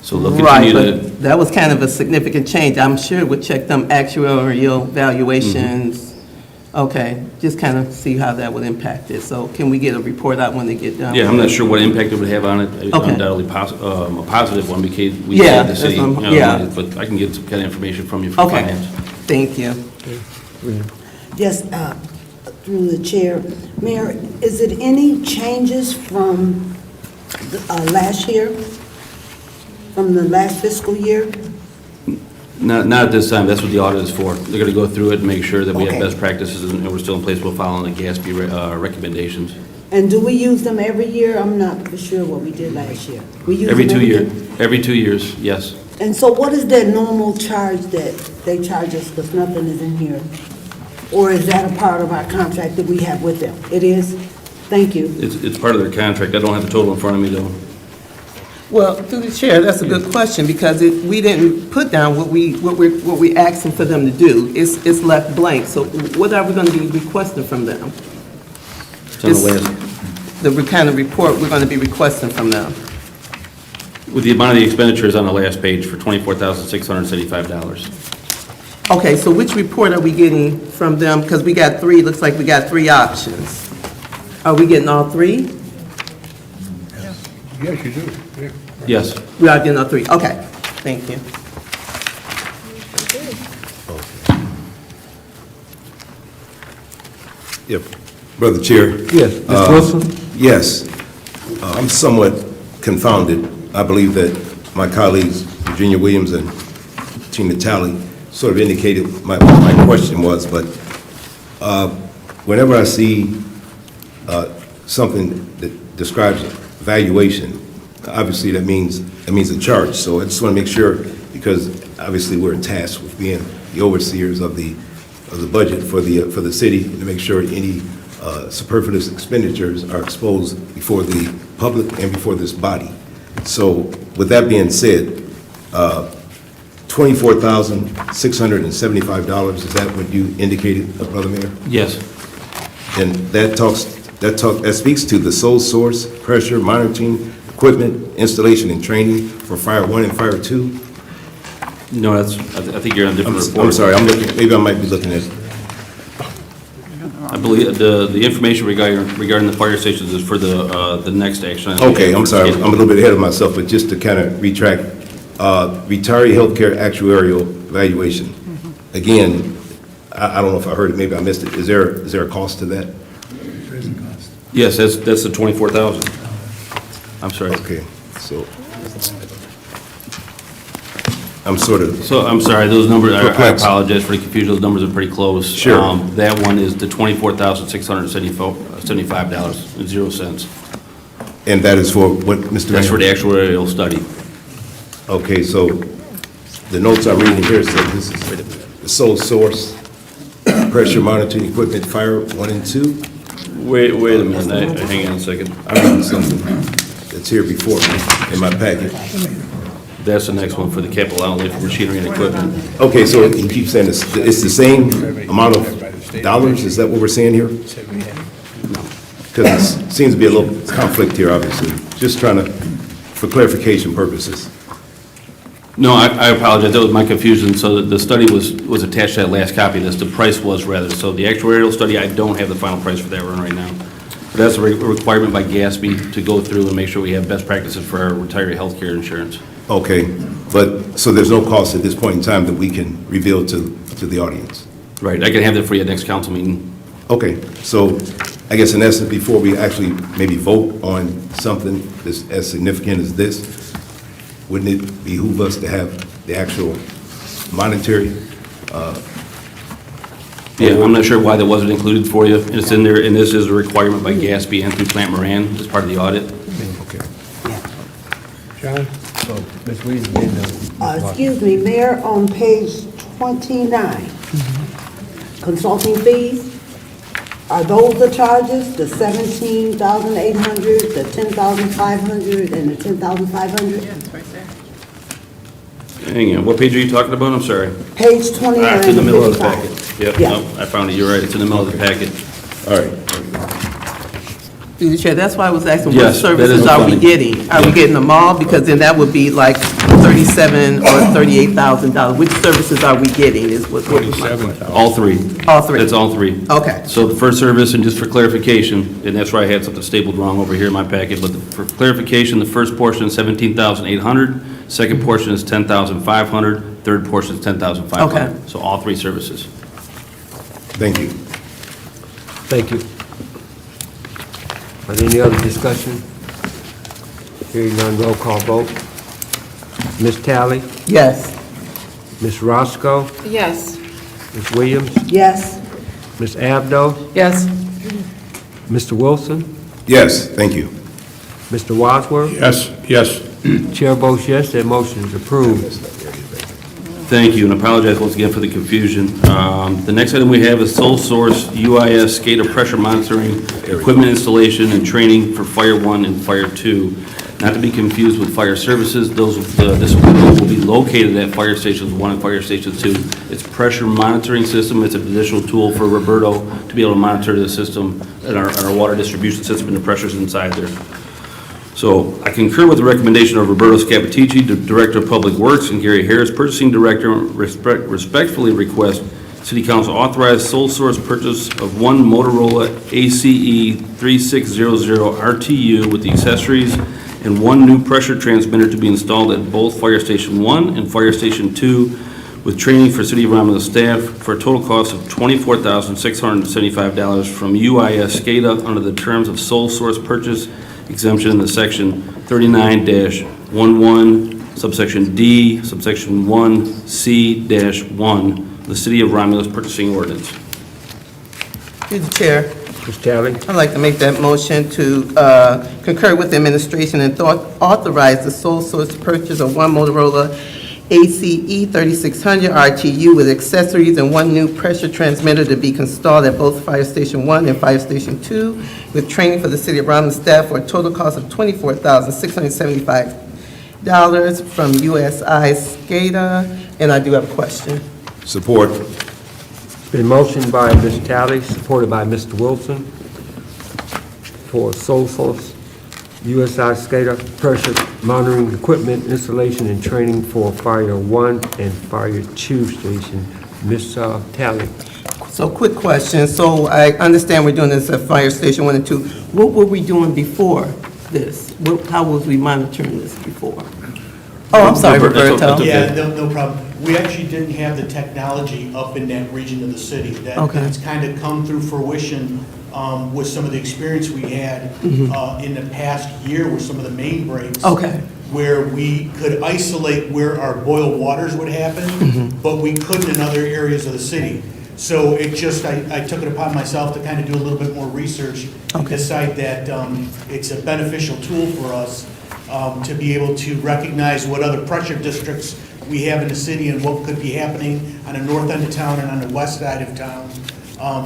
So they'll continue Right, to. but that was kind of a significant change. I'm sure it would check them actuarial valuations. Okay, just kind of see how that would impact it. So can we get a report out when they get done? Yeah, I'm not sure what impact it would have on it. Okay. Undoubtedly a positive one because we Yeah, saved the city. that's what I'm- yeah. But I can get some kind of information from you for Okay, finance. thank you. Yes, through the chair. Mayor, is it any changes from last year? From the last fiscal year? Not at this time. That's what the audit is for. They're going to go through it and make sure that we have Okay. best practices and we're still in place. We're following the GASB recommendations. And do we use them every year? I'm not for sure what we did last year. We use Every them 2 years. year? Every 2 years, yes. And so what is their normal charge that they charge us because nothing is in here? Or is that a part of our contract that we have with them? It is? Thank you. It's part of their contract. I don't have the total in front of me, though. Well, through the chair, that's a good question because we didn't put down what we're asking for them to do. It's left blank. So what are we going to be requesting from them? It's on the last. The kind of report we're going to be requesting from them. With the amount of the expenditures on the last page for $24,675. Okay, so which report are we getting from them? Because we got three, looks like we got three options. Are we getting all three? Yes, you do, yeah. Yes. We are getting all three. Okay, thank you. Yep. Brother Chair. Yes. Ms. Wilson? Yes. I'm somewhat confounded. I believe that my colleagues, Virginia Williams and Tina Talley, sort of indicated what my question was, but whenever I see something that describes valuation, obviously that means a charge. So I just want to make sure, because obviously we're tasked with being the overseers of the budget for the city, to make sure any superfluous expenditures are exposed before the public and before this body. So with that being said, $24,675, is that what you indicated, Brother Mayor? Yes. And that speaks to the sole source, pressure, monitoring, equipment, installation, and training for Fire 1 and Fire 2? No, I think you're on a different report. I'm sorry, maybe I might be looking at, I believe the information regarding the fire stations is for the next action. okay, I'm sorry, I'm a little bit ahead of myself, but just to kind of retract, retiree healthcare actuarial evaluation. Again, I don't know if I heard it, maybe I missed it. Is there a cost to that? There is a cost. Yes, that's the 24,000. I'm sorry. Okay, so I'm sort of, So, I'm sorry, those numbers, I Perplexed. apologize for the confusion, those numbers are pretty close. Sure. That one is the $24,675.00. and that is for what, Mr. Mayor? That's for the actuarial study. Okay, so the notes I'm reading here said this is the sole source, pressure monitoring equipment, Fire 1 and 2? Wait a minute, hang on a second. I'm reading something that's here before me in my packet. That's the next one for the capital outlay for machinery and equipment. Okay, so you keep saying it's the same amount of dollars? Is that what we're saying here? Because it seems to be a little conflict here, obviously. Just trying to, for clarification purposes. No, I apologize, that was my confusion. So the study was attached to that last copy, this, the price was rather. So the actuarial study, I don't have the final price for that one right now. But that's a requirement by GASB to go through and make sure we have best practices for our retiree health care insurance. Okay, but, so there's no cost at this point in time that we can reveal to the audience? Right, I can have that for you at next council meeting. Okay, so I guess in essence, before we actually maybe vote on something that's as significant as this, wouldn't it behoove us to have the actual monetary? Yeah, I'm not sure why that wasn't included for you. It's in there, and this is a requirement by GASB and through Plant Moran as part of the audit. Okay. John? So, Ms. Weezy, then, Excuse me, Mayor, on page 29, consulting fees, are those the charges, the 17,800, the 10,500, and the 10,500? Hang on, what page are you talking about? I'm sorry. Page 29 It's in the middle of the 55. packet. Yep, Yeah. no, I found it, you're right, it's in the middle of the packet. All right. Through the chair, that's why I was asking, what Yes, that is services are we funny. getting? Are we getting them all? Because then that would be like $37,000 or $38,000. Which services are we getting is what was my question. All three. All three? That's all three. Okay. So the first service, and just for clarification, and that's where I had something stapled wrong over here in my packet, but for clarification, the first portion is 17,800, second portion is 10,500, third portion is 10,500. Okay. So all three services. Thank you. thank you. Are there any other discussion? Hearing none, roll call vote. Ms. Talley, Yes. Ms. Roscoe, Yes. Ms. Williams, Yes, Ms. Abdo, Yes. Mr. Wilson, Yes, thank you. Mr. Wadsworth. Yes, yes. Chair votes yes, that motion is approved. Thank you, and apologize once again for the confusion. The next item we have is sole source UIS SCADA pressure monitoring, equipment installation and training for Fire 1 and Fire 2. Not to be confused with fire services, this equipment will be located at Fire Stations 1 and Fire Station 2. It's pressure monitoring system, it's an additional tool for Roberto to be able to monitor the system and our water distribution system and the pressures inside there. So I concur with the recommendation of Roberto Scapitici, the Director of Public Works, and Gary Harris, Purchasing Director, respectfully request City Council authorize sole source purchase of one Motorola ACE 3600 RTU with the accessories and one new pressure transmitter to be installed at both Fire Station 1 and Fire Station 2 with training for City of Romulus staff for a total cost of $24,675 from UIS SCADA under the terms of sole source purchase exemption in the section 39-11, subsection D, subsection 1C-1, the City of Romulus purchasing ordinance. Through the chair, Ms. Talley, I'd like to make that motion to concur with the administration and authorize the sole source purchase of one Motorola ACE 3600 RTU with accessories and one new pressure transmitter to be installed at both Fire Station 1 and Fire Station 2 with training for the City of Romulus staff for a total cost of $24,675 from USI SCADA. And I do have a question. Support. been motioned by Ms. Talley, supported by Mr. Wilson for sole source USI SCADA pressure monitoring equipment installation and training for Fire 1 and Fire 2 station. Ms. Talley. So quick question. So I understand we're doing this at Fire Station 1 and 2. What were we doing before this? How was we monitoring this before? Oh, I'm sorry, Roberto. Roberto. Yeah. Yeah, no problem. We actually didn't have the technology up in that region of the city. That's kind of come through fruition with some of the experience we had in the past year with some of the main breaks. Okay. Where we could isolate where our boil waters would happen, but we couldn't in other areas of the city. So it just, I took it upon myself to kind of do a little bit more research and decide that it's a beneficial tool for us to be able to recognize what other pressure districts we have in the city and what could be happening on the north end of town and on the west side of town.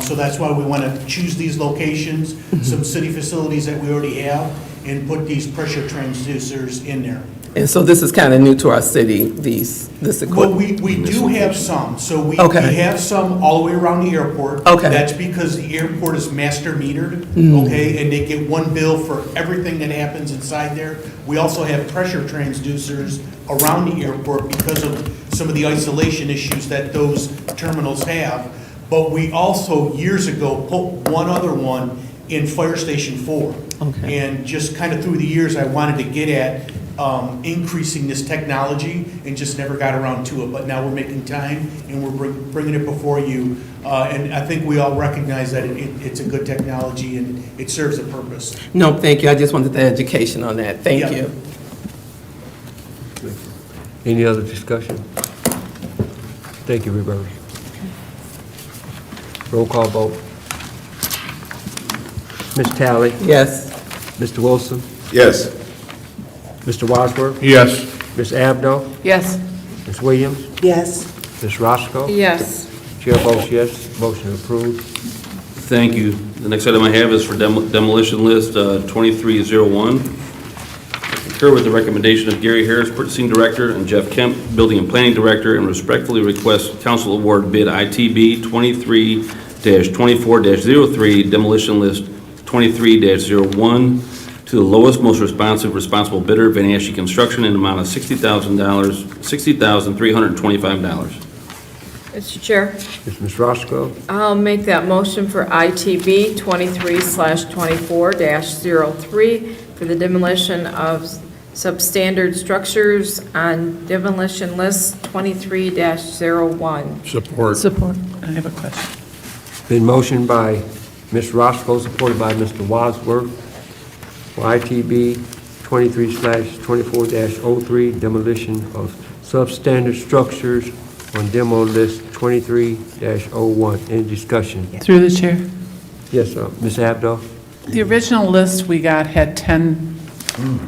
So that's why we want to choose these locations, some city facilities that we already have, and put these pressure transducers in there. And so this is kind of new to our city, this Well, equipment? we do have some, so we Okay. have some all the way around the airport. Okay. That's because the airport is master metered, okay, and they get one bill for everything that happens inside there. We also have pressure transducers around the airport because of some of the isolation issues that those terminals have. But we also, years ago, put one other one in Fire Station 4. Okay. And just kind of through the years, I wanted to get at increasing this technology and just never got around to it. But now we're making time and we're bringing it before you. And I think we all recognize that it's a good technology and it serves a purpose. No, thank you. I just wanted the education on that. Thank Yeah. you. Any other discussion? Thank you, Roberta. Roll call vote. Ms. Talley? Yes. Mr. Wilson? Yes. Mr. Wadsworth? Yes. Ms. Abdo? Yes. Ms. Williams? Yes. Ms. Roscoe? Yes. Chair votes yes, motion approved. Thank you. The next item I have is for demolition list 2301. Concur with the recommendation of Gary Harris, Purchasing Director, and Jeff Kemp, Building and Planning Director, and respectfully request council award bid ITB 23-24-03, demolition list 23-01, to the lowest, most responsible bidder, Van Ashe Construction, in the amount of $60,325. Mr. Chair, Ms. Roscoe? I'll make that motion for ITB 23/24-03 for the demolition of substandard structures on demolition list 23-01. Support. Support. I have a question. Been motioned by Ms. Roscoe, supported by Mr. Wadsworth, for ITB 23/24-03, demolition of substandard structures on demo list 23-01. Any discussion? Through the chair. Yes, Ms. Abdo? The original list we got had 10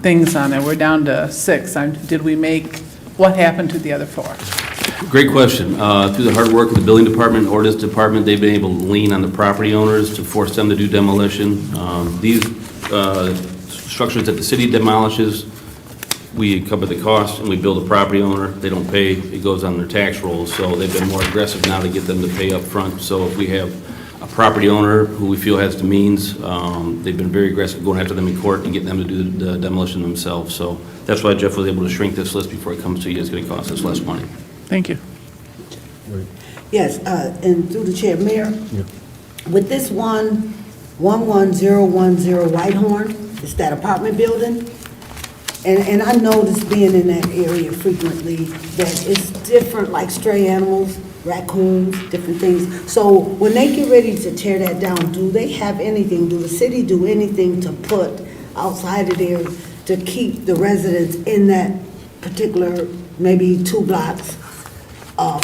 things on it. We're down to 6. Did we make, what happened to the other 4? Great question. Through the hard work of the building department, and ordinance department, they've been able to lean on the property owners to force them to do demolition. These structures that the city demolishes, we cover the cost and we bill the property owner. They don't pay, it goes on their tax rolls. So they've been more aggressive now to get them to pay up front. So if we have a property owner who we feel has the means, they've been very aggressive going after them in court and getting them to do the demolition themselves. So that's why Jeff was able to shrink this list before it comes to you. It's going to cost us less money. Thank you. Yes, and through the chair, Mayor, with this 11010 Whitehorn, it's that apartment building, and I noticed being in that area frequently that it's different, like stray animals, raccoons, different things. So when they get ready to tear that down, do they have anything, do the city do anything to put outside of there to keep the residents in that particular, maybe 2 blocks,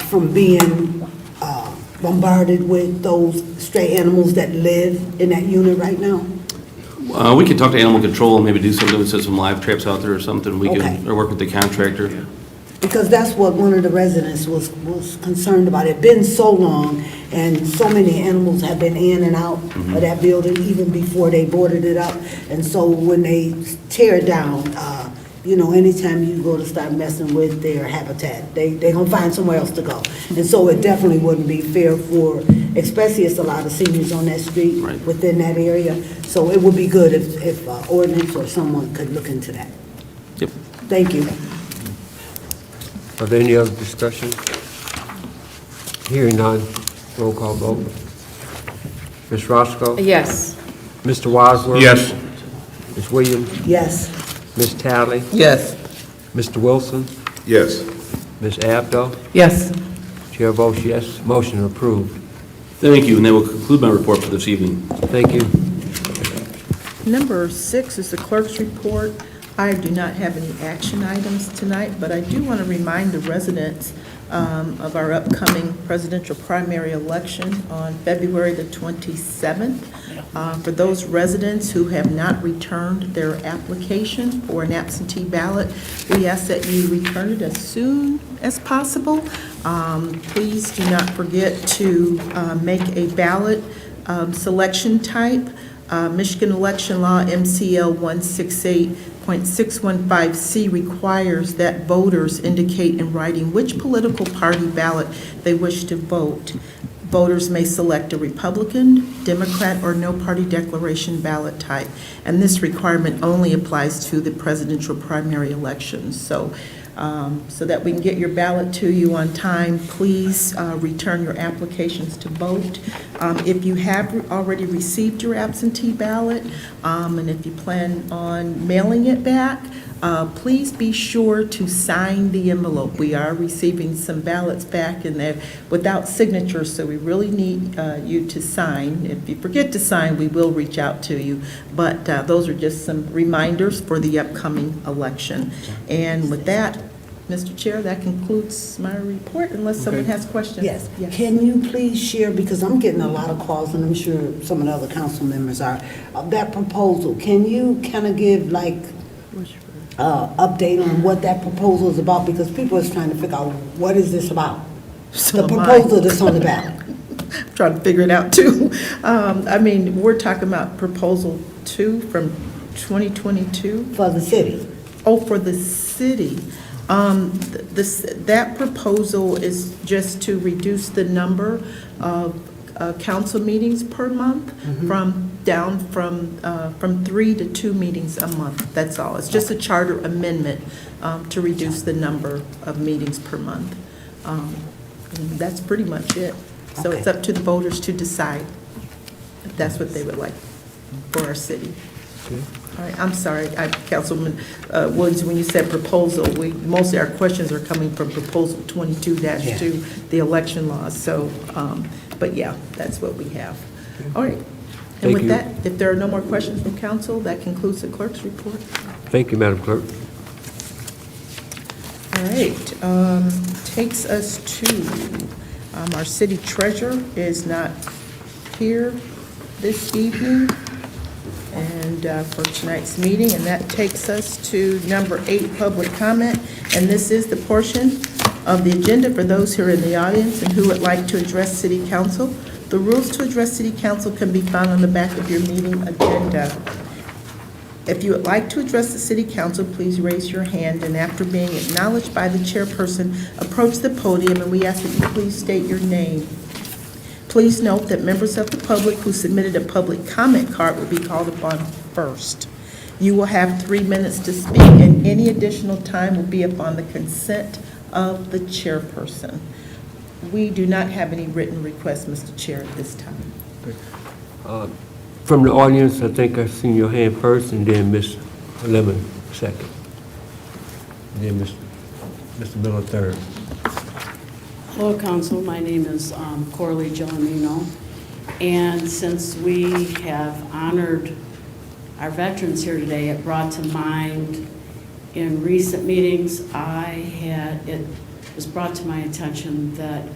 from being bombarded with those stray animals that live in that unit right now? We could talk to animal control and maybe do something, set some live traps out there or something. We Okay. can, or work with the contractor. Because that's what one of the residents was concerned about. It's been so long, and so many animals have been in and out of that building even before they boarded it up. And so when they tear it down, anytime you go to start messing with their habitat, they're gonna find somewhere else to go. And so it definitely wouldn't be fair for, especially it's a lot of seniors on that street Right. within that area. So it would be good if ordinance or someone could look into that. Yep. Thank you. Are there any other discussion? Hearing none, roll call vote. Ms. Roscoe? Yes. Mr. Wadsworth? Yes. Ms. Williams? Yes. Ms. Talley? Yes. Mr. Wilson? Yes. Ms. Abdo? Yes. Chair votes yes, motion approved. Thank you, and that will conclude my report for this evening. Thank you. Number 6 is the clerk's report. I do not have any action items tonight, but I do want to remind the residents of our upcoming presidential primary election on February the 27th. For those residents who have not returned their application for an absentee ballot, we ask that you return it as soon as possible. Please do not forget to make a ballot selection type. Michigan election law MCL .615C requires that voters indicate in writing which political party ballot they wish to vote. Voters may select a Republican, Democrat, or no-party declaration ballot type, and this requirement only applies to the presidential primary elections. So that we can get your ballot to you on time, please return your applications to vote. If you have already received your absentee ballot, and if you plan on mailing it back, please be sure to sign the envelope. We are receiving some ballots back in there without signatures, so we really need you to sign. If you forget to sign, we will reach out to you. But those are just some reminders for the upcoming election. And with that, Mr. Chair, that concludes my report, unless someone has questions. Yes. Can you please share, because I'm getting a lot of calls, and I'm sure some of the other council members are, of that proposal. Can you kind of give like update on what that proposal is about? Because people are trying to figure out, what is this about? So The proposal that's on the ballot. I'm trying to figure it out too. I mean, we're talking about proposal 2 from 2022. For the city. Oh, for the city. That proposal is just to reduce the number of council meetings per month from 3 to 2 meetings a month. That's all. It's just a charter amendment to reduce the number of meetings per month. And that's pretty much it. So it's up to the voters to decide if that's what they would like for our city. All right, I'm sorry, Councilman Williams, when you said proposal, mostly our questions are coming from proposal 22-2, the election laws. So, but yeah, that's what we have. All right. And with that, if there are no more questions from council, that concludes the clerk's report. Thank you, Madam Clerk. All right, takes us to our city treasurer is not here this evening and for tonight's meeting, and that takes us to number 8, public comment. And this is the portion of the agenda for those who are in the audience and who would like to address City Council. The rules to address City Council can be found on the back of your meeting agenda. If you would like to address the City Council, please raise your hand, and after being acknowledged by the chairperson, approach the podium, and we ask that you please state your name. Please note that members of the public who submitted a public comment card will be called upon first. You will have 3 minutes to speak, and any additional time will be upon the consent of the chairperson. We do not have any written requests, Mr. Chair, at this time. From the audience, I think I've seen your hand first, and then Ms. Lemon second. And then Mr. Miller third. Hello, Council. My name is Coralie Gelomino, and since we have honored our veterans here today, it brought to mind in recent meetings, it was brought to my attention that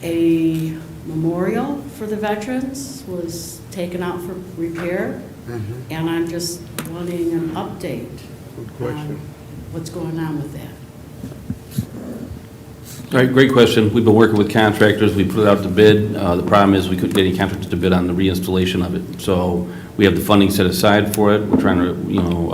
a memorial for the veterans was taken out for repair, and I'm just wanting an update on what's going on with that. All right, great question. We've been working with contractors. We put it out to bid. The problem is we couldn't get any contractors to bid on the reinstallation of it. So we have the funding set aside for it. We're trying to,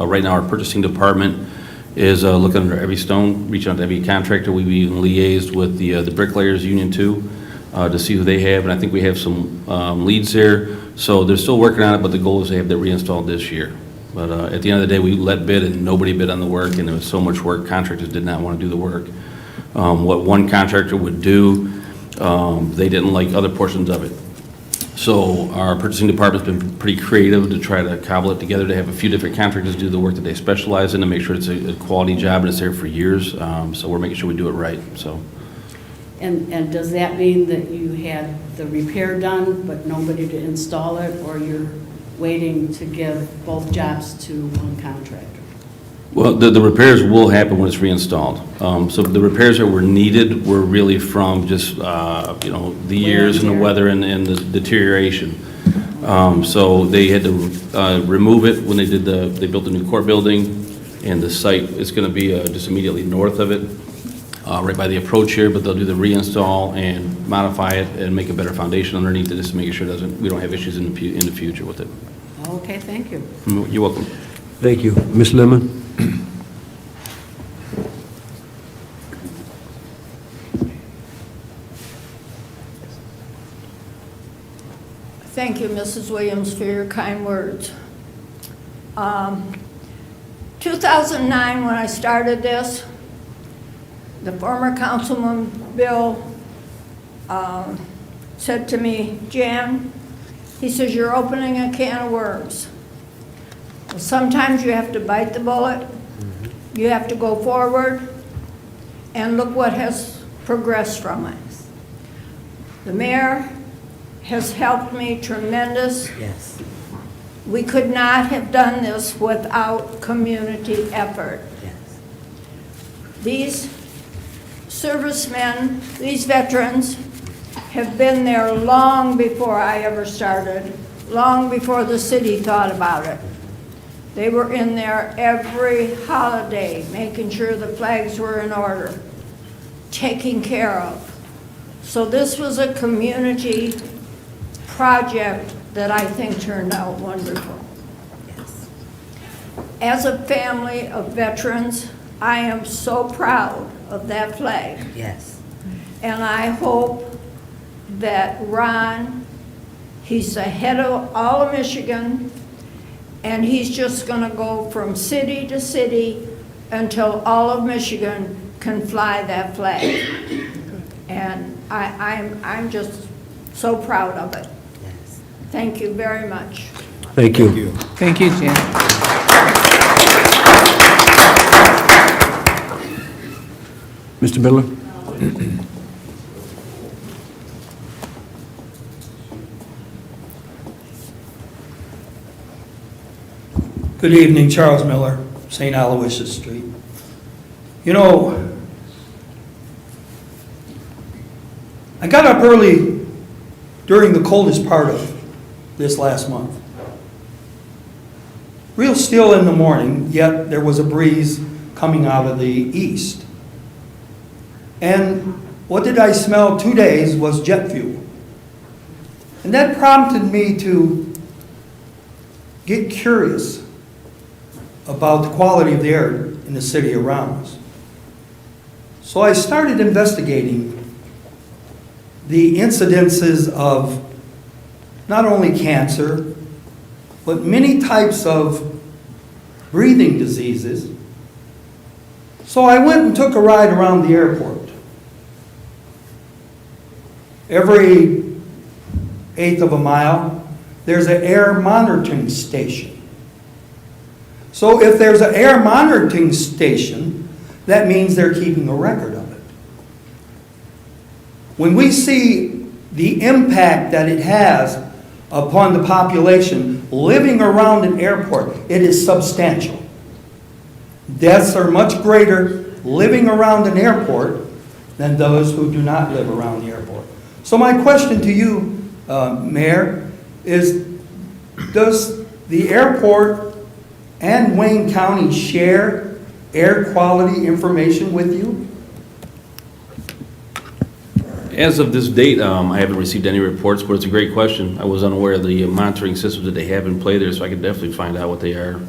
right now our purchasing department is looking under every stone, reaching out to every contractor. We've even liaised with the bricklayers union too to see who they have, and I think we have some leads there. So they're still working on it, but the goal is to have that reinstalled this year. But at the end of the day, we let bid and nobody bid on the work, and there was so much work, contractors did not want to do the work. What one contractor would do, they didn't like other portions of it. So our purchasing department's been pretty creative to try to cobble it together to have a few different contractors do the work that they specialize in to make sure it's a quality job and it's there for years. So we're making sure we do it right, so. And does that mean that you had the repair done, but nobody to install it, or you're waiting to give both jobs to one contractor? Well, the repairs will happen when it's reinstalled. So the repairs that were needed were really from just, the years and the weather and the deterioration. So they had to remove it when they built the new court building, and the site is going to be just immediately north of it, right by the approach here, but they'll do the reinstall and modify it and make a better foundation underneath it just to make sure we don't have issues in the future with it. Okay, thank you. You're welcome. Thank you. Ms. Lemon? Thank you, Mrs. Williams, for your kind words. 2009, when I started this, the former Councilman Bill said to me, Jan, he says, you're opening a can of worms. Well, sometimes you have to bite the bullet, you have to go forward, and look what has progressed from it. The mayor has helped me tremendous. Yes. We could not have done this without community effort. Yes. These servicemen, these veterans, have been there long before I ever started, long before the city thought about it. They were in there every holiday, making sure the flags were in order, taken care of. So this was a community project that I think turned out wonderful. Yes. As a family of veterans, I am so proud of that flag. Yes. And I hope that Ron, he's the head of all of Michigan, and he's just gonna go from city to city until all of Michigan can fly that flag. And I'm just so proud of it. Yes. Thank you very much. Thank you. Thank you, Jan. Mr. Miller? Good evening, Charles Miller, St. Aloysius Street. You know, I got up early during the coldest part of this last month. Real still in the morning, yet there was a breeze coming out of the east. And what did I smell 2 days was jet fuel. And that prompted me to get curious about the quality of the air in the city around us. So I started investigating the incidences of not only cancer, but many types of breathing diseases. So I went and took a ride around the airport. Every eighth of a mile, there's an air monitoring station. So if there's an air monitoring station, that means they're keeping a record of it. When we see the impact that it has upon the population living around an airport, it is substantial. Deaths are much greater living around an airport than those who do not live around the airport. So my question to you, Mayor, is does the airport and Wayne County share air quality information with you? As of this date, I haven't received any reports, but it's a great question. I was unaware of the monitoring systems that they have in play there, so I could definitely find out what they are.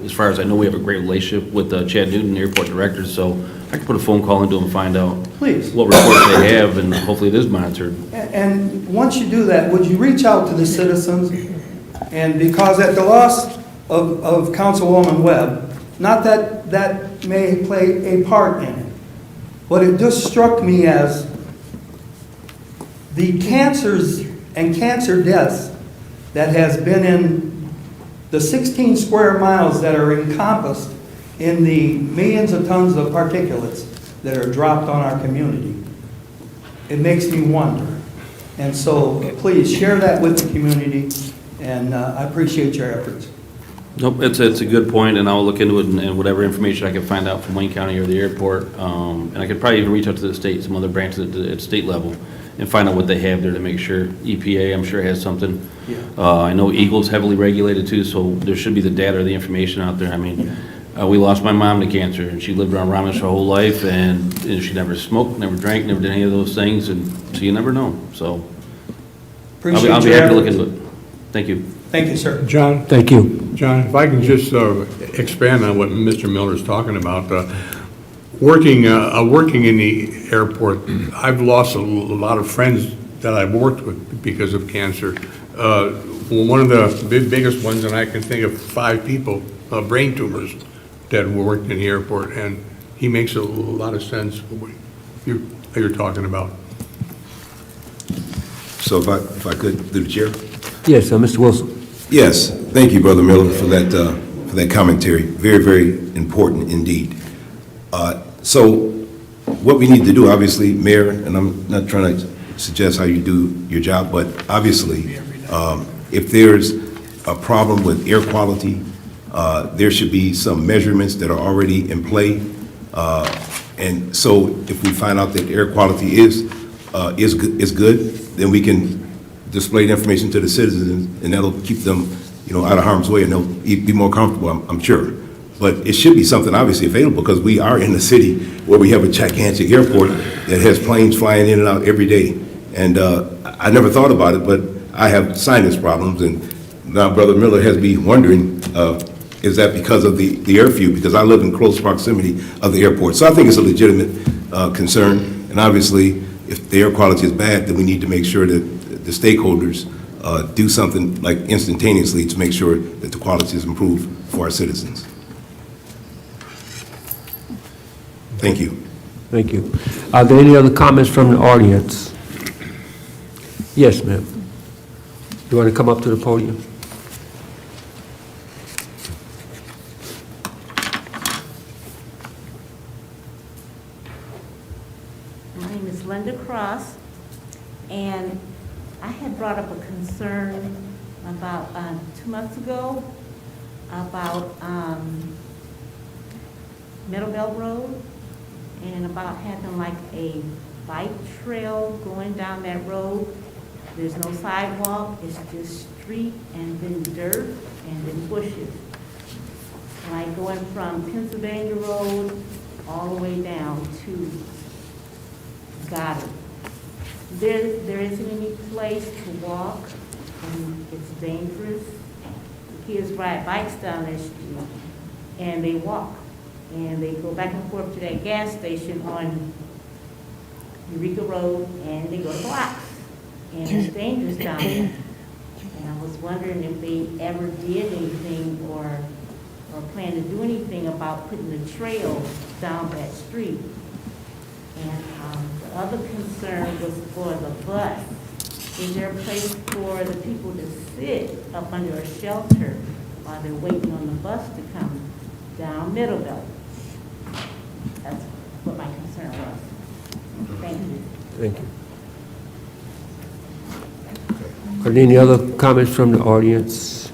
As far as I know, we have a great relationship with Chad Newton, the airport director, so I can put a phone call into him and find out Please. what reports they have, and hopefully it is monitored. And once you do that, would you reach out to the citizens? And because at the loss of Councilwoman Webb, not that that may play a part in it, but it just struck me as the cancers and cancer deaths that has been in the 16 square miles that are encompassed in the millions of tons of particulates that are dropped on our community. It makes me wonder. And so please share that with the community, and I appreciate your efforts. Nope, it's a good point, and I'll look into it and whatever information I can find out from Wayne County or the airport. And I could probably even reach out to the state, some other branches at state level, and find out what they have there to make sure. EPA, I'm sure, has something. Yeah. I know Eagle's heavily regulated too, so there should be the data or the information out there. I mean, we lost my mom to cancer, and she lived around Romulus her whole life, and she never smoked, never drank, never did any of those things, and so you never know. So I'll be happy to look into it. Thank you. Thank you, sir. John? Thank you. John, if I can just expand on what Mr. Miller's talking about. Working in the airport, I've lost a lot of friends that I've worked with because of cancer. One of the biggest ones, and I can think of 5 people, brain tumors, that worked in the airport, and he makes a lot of sense what you're talking about. So if I could, through the chair? Yes, Mr. Wilson. Yes, thank you, Brother Miller, for that commentary. Very, very important indeed. So what we need to do, obviously, Mayor, and I'm not trying to suggest how you do your job, but obviously, if there's a problem with air quality, there should be some measurements that are already in play. And so if we find out that air quality is good, then we can display the information to the citizens, and that'll keep them, out of harm's way, and they'll be more comfortable, I'm sure. But it should be something obviously available, because we are in a city where we have a gigantic airport that has planes flying in and out every day. And I never thought about it, but I have sinus problems, and now Brother Miller has me wondering, is that because of the air fuel? Because I live in close proximity of the airport. So I think it's a legitimate concern, and obviously, if the air quality is bad, then we need to make sure that the stakeholders do something like instantaneously to make sure that the quality is improved for our citizens. Thank you. Thank you. Are there any other comments from the audience? Yes, ma'am. You want to come up to the podium? My name is Linda Cross, and I had brought up a concern about 2 months ago about Middlebelt Road, and about having like a bike trail going down that road. There's no sidewalk, it's just street and then dirt and then bushes. Like going from Pennsylvania Road all the way down to Goddard. There isn't any place to walk, and it's dangerous. The kids ride bikes down that street, and they walk. And they go back and forth to that gas station on Eureka Road, and they go to blocks. And it's dangerous down there. And I was wondering if they ever did anything or plan to do anything about putting a trail down that street. And the other concern was for the bus. Is there a place for the people to sit up under a shelter while they're waiting on the bus to come down Middlebelt? That's what my concern was. Thank you. Thank you. Are there any other comments from the audience?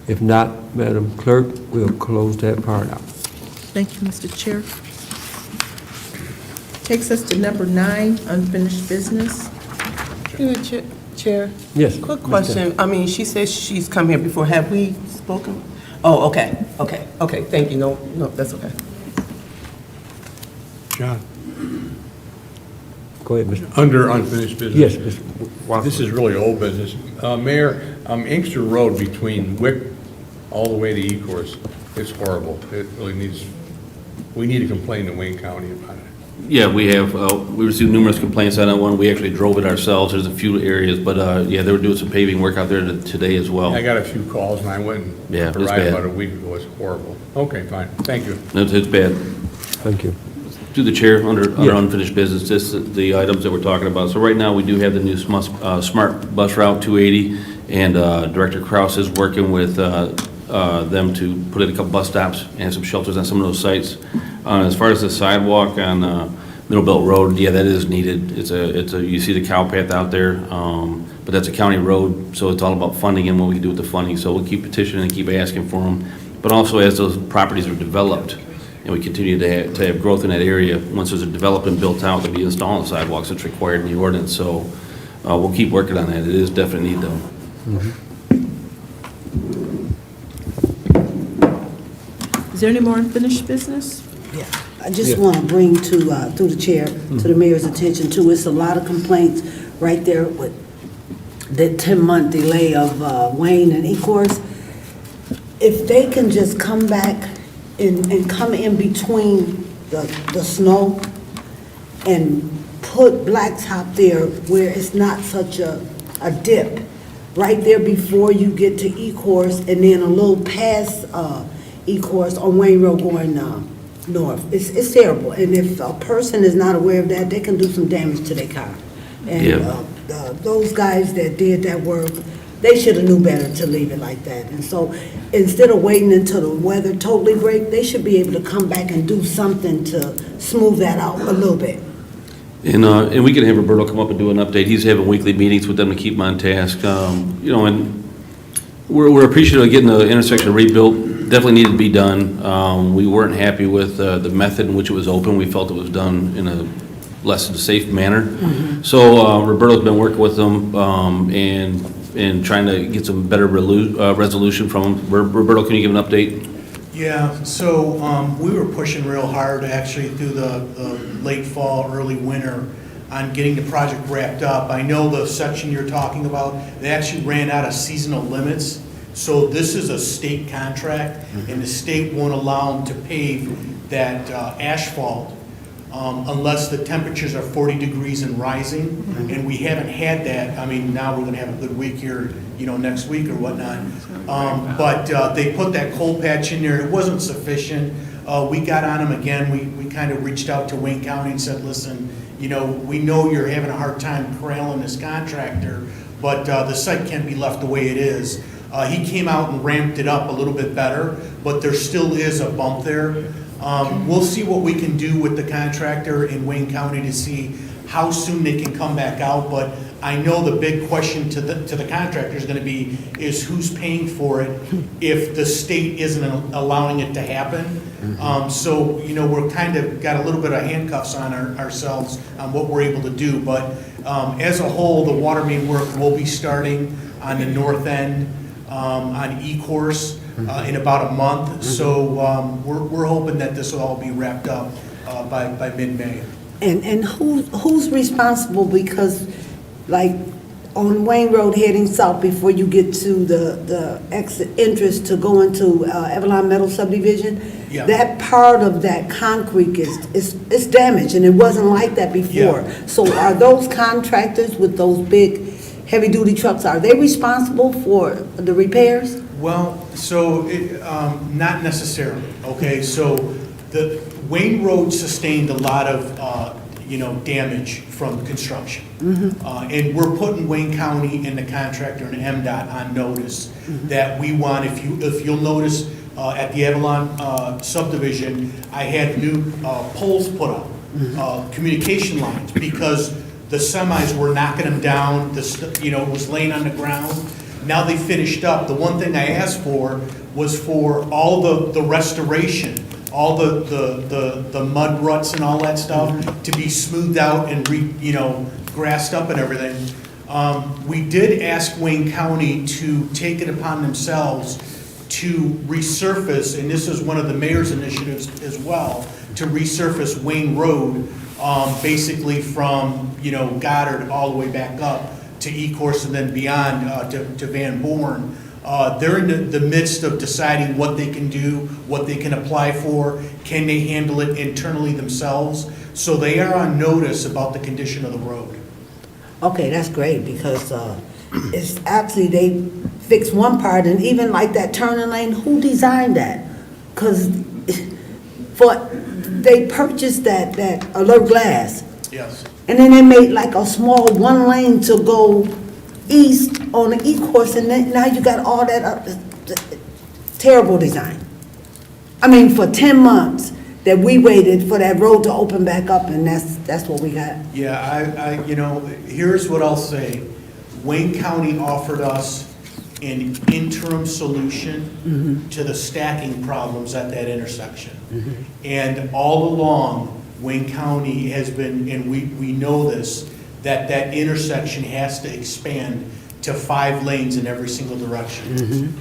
If not, Madam Clerk, we'll close that part out. Thank you, Mr. Chair. Takes us to number 9, unfinished business. Chair? Yes. Quick question. I mean, she says she's come here before. Have we spoken? Oh, okay. Thank you. No, that's okay. John? Go ahead, Mr. Under unfinished business? Yes, Mr. Wadsworth. This is really old business. Mayor, Inkster Road between Wick all the way to Ecorse is horrible. It really needs, we need to complain to Wayne County about it. Yeah, we have, we received numerous complaints on that one. We actually drove it ourselves. There's a few areas, but yeah, they were doing some paving work out there today as well. I got a few calls, and I went and Yeah, it's arrived bad. about a week ago. It's horrible. Okay, fine. Thank you. It's bad. Thank you. To the chair, under Yeah. unfinished business, this is the items that we're talking about. So right now, we do have the new Smart Bus Route 280, and Director Kraus is working with them to put in a couple bus stops and some shelters on some of those sites. As far as the sidewalk on Middlebelt Road, yeah, that is needed. It's a you see the cow path out there, but that's a county road, so it's all about funding and what we can do with the funding. So we'll keep petitioning and keep asking for them. But also, as those properties are developed, and we continue to have growth in that area, once those are developed and built out, they'll be installing sidewalks that's required in the ordinance. So we'll keep working on that. It is definitely need though. Is there any more unfinished business? Yeah, I just want to bring through the chair, to the mayor's attention too, it's a lot of complaints right there with the 10-month delay of Wayne and Ecorse. if they can just come back and come in between the snow and put blacktop there where it's not such a dip, right there before you get to E-course, and then a little past E-course on Wayne Road going north. It's terrible, and if a person is not aware of that, they can do some damage to their car. And those guys that did that work, they should have knew better to leave it like that. And so instead of waiting until the weather totally break, they should be able to come back and do something to smooth that out a little bit. And we can have Roberto come up and do an update. He's having weekly meetings with them to keep them on task. You know, and we're appreciative of getting the intersection rebuilt. Definitely needed to be done. We weren't happy with the method in which it was open. We felt it was done in a less than safe manner. So Roberto's been working with them and trying to get some better resolution from them. Roberto, can you give an update? Yeah, so we were pushing real hard actually through the late fall, early winter on getting the project wrapped up. I know the section you're talking about, they actually ran out of seasonal limits. So this is a state contract, and the state won't allow them to pave that asphalt unless the temperatures are 40 degrees and rising, and we haven't had that. I mean, now we're gonna have a good week here, you know, next week or whatnot. But they put that cold patch in there. It wasn't sufficient. We got on them again. We kind of reached out to Wayne County and said, listen, you know, we know you're having a hard time corralling this contractor, but the site can't be left the way it is. He came out and ramped it up a little bit better, but there still is a bump there. We'll see what we can do with the contractor in Wayne County to see how soon they can come back out, but I know the big question to the contractor is going to be is who's paying for it if the state isn't allowing it to happen. So, you know, we're kind of got a little bit of handcuffs on ourselves on what we're able to do, but as a whole, the water main work will be starting on the north end on E-course in about a month. So we're hoping that this will all be wrapped up by mid-May. And who's responsible, because like on Wayne Road heading south before you get to the exit entrance to go into Avalon Metal subdivision, that part of that concrete is damaged, and it wasn't like that before. So are those contractors with those big heavy-duty trucks, are they responsible for the repairs? Well, so not necessarily, okay? So the Wayne Road sustained a lot of you know, damage from construction. And we're putting Wayne County and the contractor and MDOT on notice that we want, if you'll notice at the Avalon subdivision, I had new poles put up, communication lines, because the semis were knocking them down, you know, it was laying on the ground. Now they finished up. The one thing I asked for was for all the restoration, all the mud ruts and all that stuff to be smoothed out and you know, grassed up and everything. We did ask Wayne County to take it upon themselves to resurface, and this is one of the mayor's initiatives as well, to resurface Wayne Road, basically from, you know, Goddard all the way back up to E-course and then beyond to Van Born. They're in the midst of deciding what they can do, what they can apply for, can they handle it internally themselves? So they are on notice about the condition of the road. Okay, that's great, because it's actually, they fixed one part, and even like that turning lane, who designed that? Because they purchased that alert glass. Yes. And then they made like a small one lane to go east on the E-course, and then now you got all that terrible design. I mean, for 10 months that we waited for that road to open back up, and that's what we got. Yeah, you know, here's what I'll say. Wayne County offered us an interim solution to the stacking problems at that intersection. And all along, Wayne County has been, and we know this, that intersection has to expand to 5 lanes in every single direction.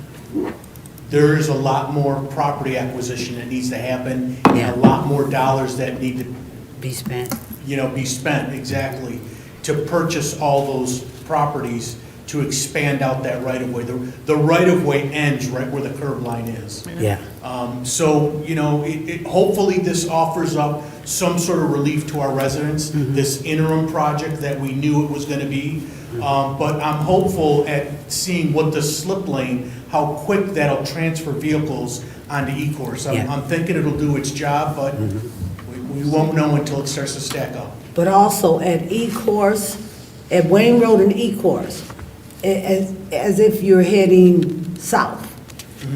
There is a lot more property acquisition that needs to happen, and a lot more dollars that need to be spent. You know, be spent, exactly, to purchase all those properties to expand out that right-of-way. The right-of-way ends right where the curb line is. Yeah. So, you know, hopefully this offers up some sort of relief to our residents, this interim project that we knew it was going to be. But I'm hopeful at seeing what the slip lane, how quick that'll transfer vehicles onto E-course. I'm thinking it'll do its job, but we won't know until it starts to stack up. But also at E-course, at Wayne Road and E-course, as if you're heading south,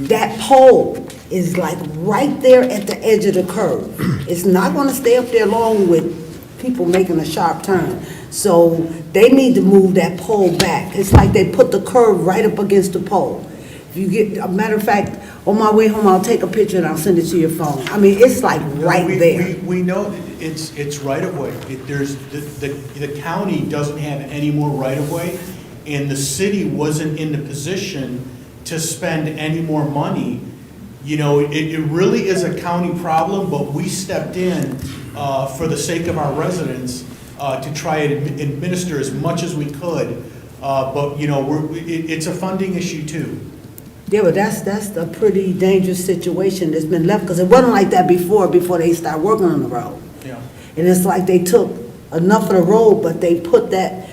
that pole is like right there at the edge of the curve. It's not gonna stay up there long with people making a sharp turn. So they need to move that pole back. It's like they put the curve right up against the pole. If you get, a matter of fact, on my way home, I'll take a picture and I'll send it to your phone. I mean, it's like right there. We know it's right of way. There's, the county doesn't have any more right of way, and the city wasn't in the position to spend any more money. You know, it really is a county problem, but we stepped in for the sake of our residents to try and administer as much as we could. But, you know, it's a funding issue too. Yeah, but that's a pretty dangerous situation that's been left, because it wasn't like that before they started working on the road. Yeah. And it's like they took enough of the road, but they put that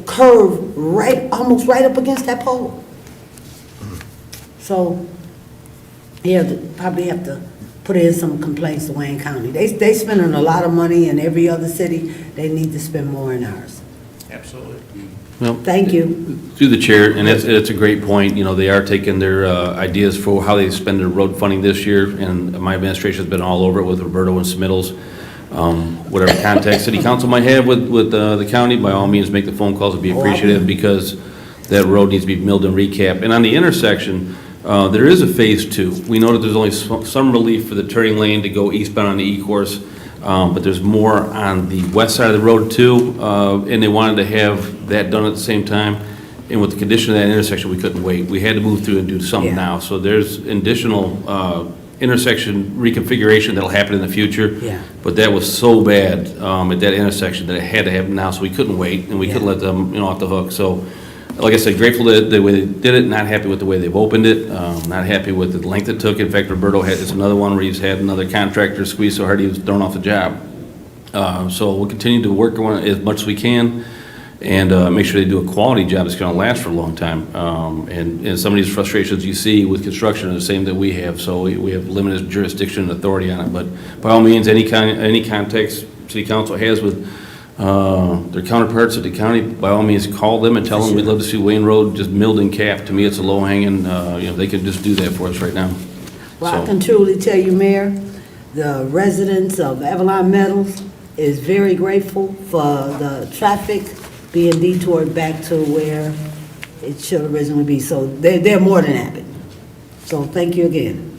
curve right, almost right up against that pole. So, yeah, probably have to put in some complaints to Wayne County. They spending a lot of money in every other city. They need to spend more in ours. Absolutely. Well, Thank you. through the chair, and it's a great point. You know, they are taking their ideas for how they spend their road funding this year, and my administration's been all over it with Roberto and submittals. Whatever contact city council might have with the county, by all means, make the phone calls and be appreciative, because that road needs to be milled and recapped. And on the intersection, there is a phase 2. We know that there's only some relief for the turning lane to go eastbound on the E-course, but there's more on the west side of the road too, and they wanted to have that done at the same time. And with the condition of that intersection, we couldn't wait. We had to move through and do something now. So there's additional intersection reconfiguration that'll happen in the future. Yeah. But that was so bad at that intersection that it had to happen now, so we couldn't wait, and we couldn't let them, off the hook. So, like I said, grateful that the way they did it, not happy with the way they've opened it, not happy with the length it took. In fact, Roberto it's another one where he's had another contractor squeeze so hard he was thrown off the job. So we'll continue to work on it as much as we can, and make sure they do a quality job that's going to last for a long time. And some of these frustrations you see with construction are the same that we have, so we have limited jurisdiction and authority on it. But by all means, any context city council has with their counterparts at the county, by all means, call them and tell them we'd love to see Wayne Road just milled and capped. To me, it's a low-hanging, they could just do that for us right now. Well, I can truly tell you, Mayor, the residents of Avalon Meadows is very grateful for the traffic being detoured back to where it should originally be. So they're more than happy. So thank you again.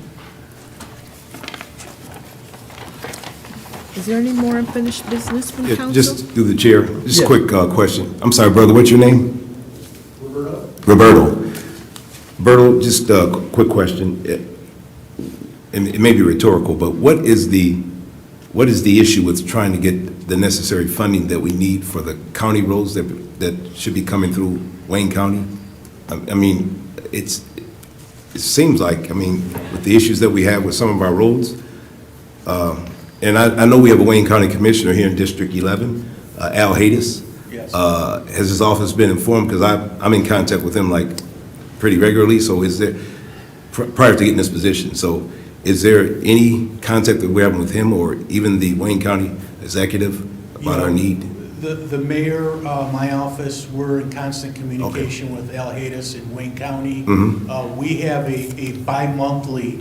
Is there any more unfinished business from council? Just through the chair, just a Yeah. quick question. I'm sorry, brother, what's your name? Roberto. Roberto, just a quick question. And it may be rhetorical, but what is the issue with trying to get the necessary funding that we need for the county roads that should be coming through Wayne County? I mean, it seems like, with the issues that we have with some of our roads, and I know we have a Wayne County Commissioner here in District 11, Al Haydes. Yes. Has his office been informed? Because I'm in contact with him like pretty regularly, so is there, prior to getting this position, so is there any contact that we're having with him or even the Wayne County executive about our need? The mayor, my office, we're in constant communication with Al Haydes in Wayne County. We have a bi-monthly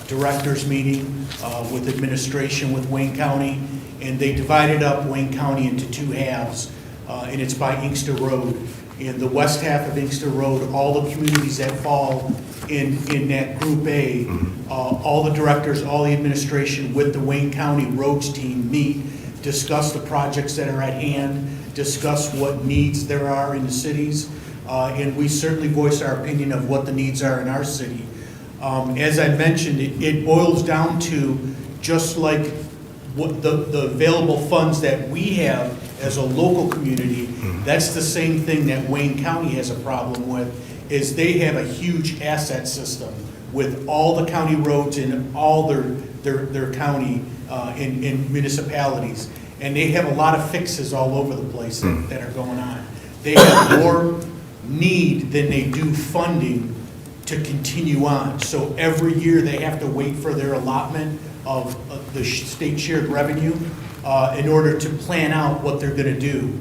directors meeting with administration with Wayne County, and they divided up Wayne County into 2 halves, and it's by Inkster Road. In the west half of Inkster Road, all the communities that fall in that Group A, all the directors, all the administration with the Wayne County roads team meet, discuss the projects that are at hand, discuss what needs there are in the cities, and we certainly voice our opinion of what the needs are in our city. As I mentioned, it boils down to, just like what the available funds that we have as a local community, that's the same thing that Wayne County has a problem with, is they have a huge asset system with all the county roads in all their county in municipalities. And they have a lot of fixes all over the place that are going on. They have more need than they do funding to continue on. So every year they have to wait for their allotment of the state shared revenue in order to plan out what they're gonna do.